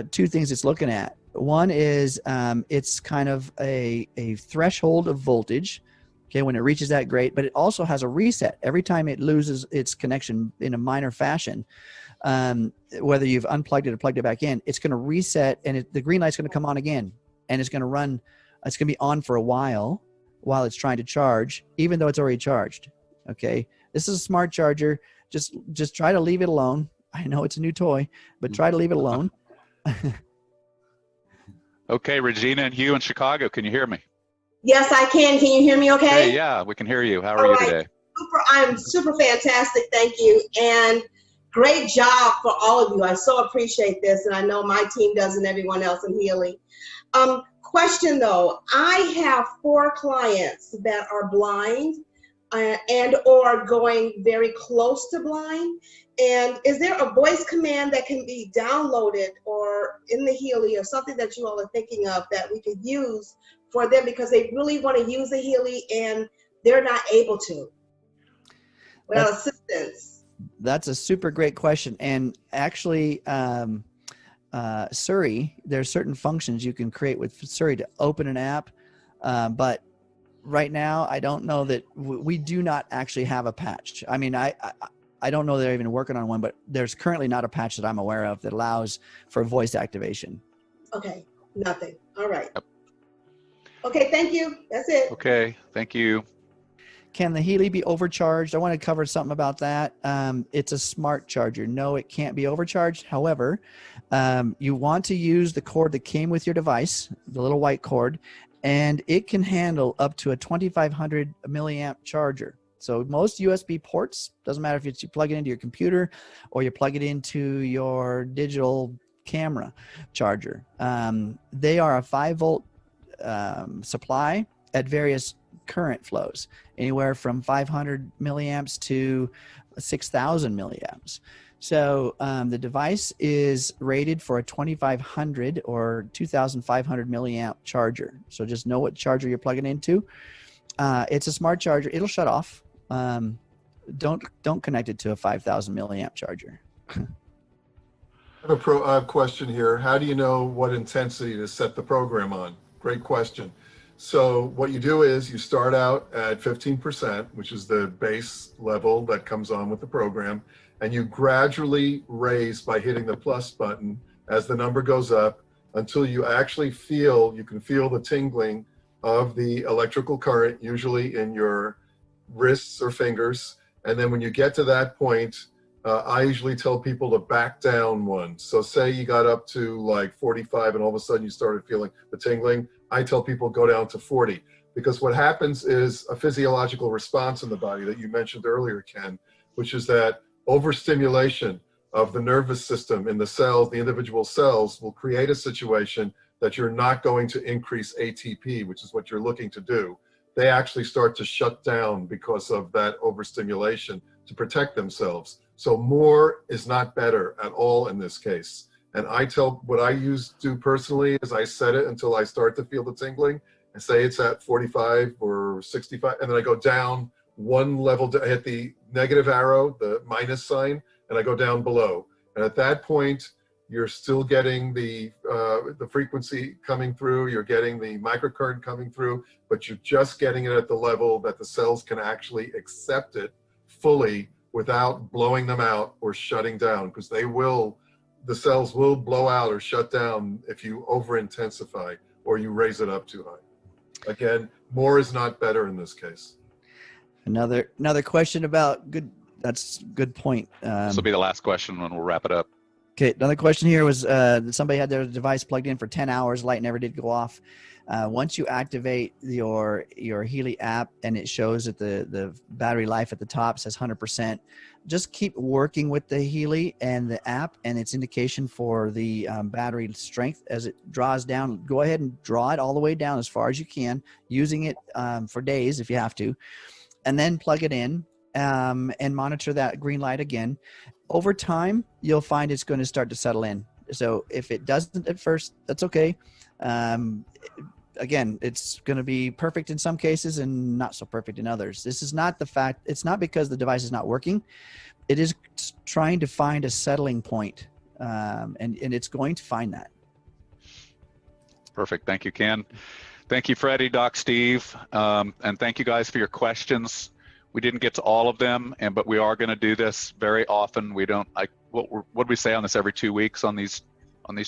two things it's looking at. One is it's kind of a threshold of voltage. Okay, when it reaches that, great, but it also has a reset every time it loses its connection in a minor fashion. Whether you've unplugged it or plugged it back in, it's going to reset, and the green light's going to come on again, and it's going to run. It's going to be on for a while it's trying to charge, even though it's already charged. Okay, this is a smart charger. Just try to leave it alone. I know it's a new toy, but try to leave it alone. Okay, Regina and Hugh in Chicago, can you hear me? Yes, I can. Can you hear me okay? Hey, yeah, we can hear you. How are you today? I'm super fantastic. Thank you. And great job for all of you. I so appreciate this. And I know my team does and everyone else in Healy. Question though, I have 4 clients that are blind and or going very close to blind. And is there a voice command that can be downloaded or in the Healy or something that you all are thinking of that we could use for them because they really want to use the Healy and they're not able to without assistance? That's a super great question. And actually, Surrey, there's certain functions you can create with Surrey to open an app. But right now, I don't know that we do not actually have a patch. I mean, I don't know they're even working on one, but there's currently not a patch that I'm aware of that allows for voice activation. Okay, nothing. All right. Yep. Okay, thank you. That's it. Okay, thank you. Can the Healy be overcharged? I want to cover something about that. It's a smart charger. No, it can't be overcharged. However, you want to use the cord that came with your device, the little white cord, and it can handle up to a 2500 milliamp charger. So most USB ports, doesn't matter if you plug it into your computer or you plug it into your digital camera charger. They are a 5-volt supply at various current flows, anywhere from 500 milliamps to 6,000 milliamps. So the device is rated for a 2500 or 2500 milliamp charger. So just know what charger you're plugging into. It's a smart charger. It'll shut off. Don't connect it to a 5,000 milliamp charger. I have a question here. How do you know what intensity to set the program on? Great question. So what you do is you start out at 15%, which is the base level that comes on with the program, and you gradually raise by hitting the plus button as the number goes up until you actually you can feel the tingling of the electrical current, usually in your wrists or fingers. And then when you get to that point, I usually tell people to back down one. So say you got up to like 45 and all of a sudden you started feeling the tingling, I tell people go down to 40. Because what happens is a physiological response in the body that you mentioned earlier, Ken, which is that overstimulation of the nervous system in the cells, the individual cells, will create a situation that you're not going to increase ATP, which is what you're looking to do. They actually start to shut down because of that overstimulation to protect themselves. So more is not better at all in this case. And what I do personally is I set it until I start to feel the tingling and say it's at 45 or 65. And then I go down one level, I hit the negative arrow, the minus sign, and I go down below. And at that point, you're still getting the frequency coming through, you're getting the microcurrent coming through, but you're just getting it at the level that the cells can actually accept it fully without blowing them out or shutting down, because the cells will blow out or shut down if you over intensify or you raise it up too high. Again, more is not better in this case. Another question about good. That's a good point. This will be the last question, and we'll wrap it up. Okay, another question here was somebody had their device plugged in for 10 hours, light never did go off. Once you activate your Healy app and it shows that the battery life at the top says 100%, just keep working with the Healy and the app and its indication for the battery strength as it draws down. Go ahead and draw it all the way down as far as you can, using it for days if you have to, and then plug it in and monitor that green light again. Over time, you'll find it's going to start to settle in. So if it doesn't at first, that's okay. Again, it's going to be perfect in some cases and not so perfect in others. This is not the fact. It's not because the device is not working. It is trying to find a settling point, and it's going to find that. Perfect. Thank you, Ken. Thank you, Freddie, Doc, Steve, and thank you guys for your questions. We didn't get to all of them, but we are going to do this very often. We don't. What do we say on this? Every 2 weeks on these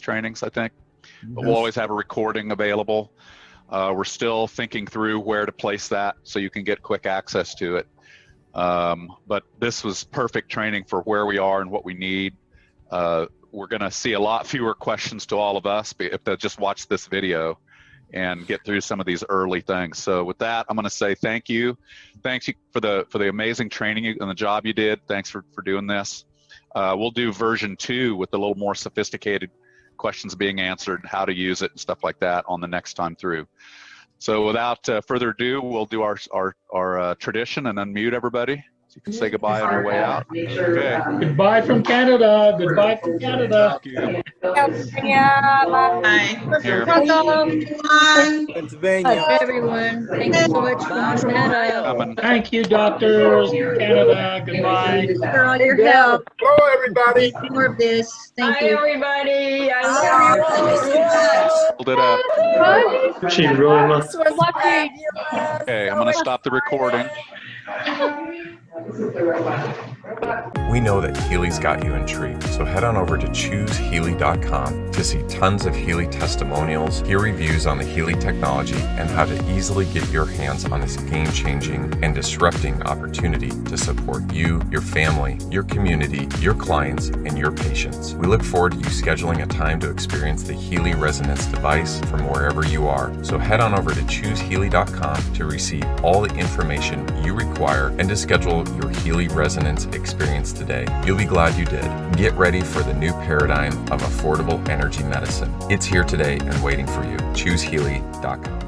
trainings, I think. But we'll always have a recording available. We're still thinking through where to place that so you can get quick access to it. But this was perfect training for where we are and what we need. We're going to see a lot fewer questions to all of us if they'll just watch this video and get through some of these early things. So with that, I'm going to say thank you. Thanks for the amazing training and the job you did. Thanks for doing this. We'll do version 2 with a little more sophisticated questions being answered, how to use it and stuff like that on the next time through. So without further ado, we'll do our tradition and unmute everybody. So you can say goodbye on your way out. Okay. Goodbye from Canada. Goodbye from Canada. Bye. Here. Pennsylvania. Hi, everyone. Thank you so much for Canada. Thank you, doctors. Canada. Goodbye. For all your help. Hello, everybody. More of this. Thank you. Hi, everybody. I love you. Hold it up. She really must. We're lucky. Okay, I'm going to stop the recording. We know that Healy's got you intrigued, so head on over to ChooseHealy.com to see tons of Healy testimonials, hear reviews on the Healy technology, and how to easily get your hands on this game-changing and disrupting opportunity to support you, your family, your community, your clients, and your patients. We look forward to you scheduling a time to experience the Healy Resonance device from wherever you are. So head on over to ChooseHealy.com to receive all the information you require and to schedule your Healy Resonance experience today. You'll be glad you did. Get ready for the new paradigm of affordable energy medicine. It's here today and waiting for you. ChooseHealy.com.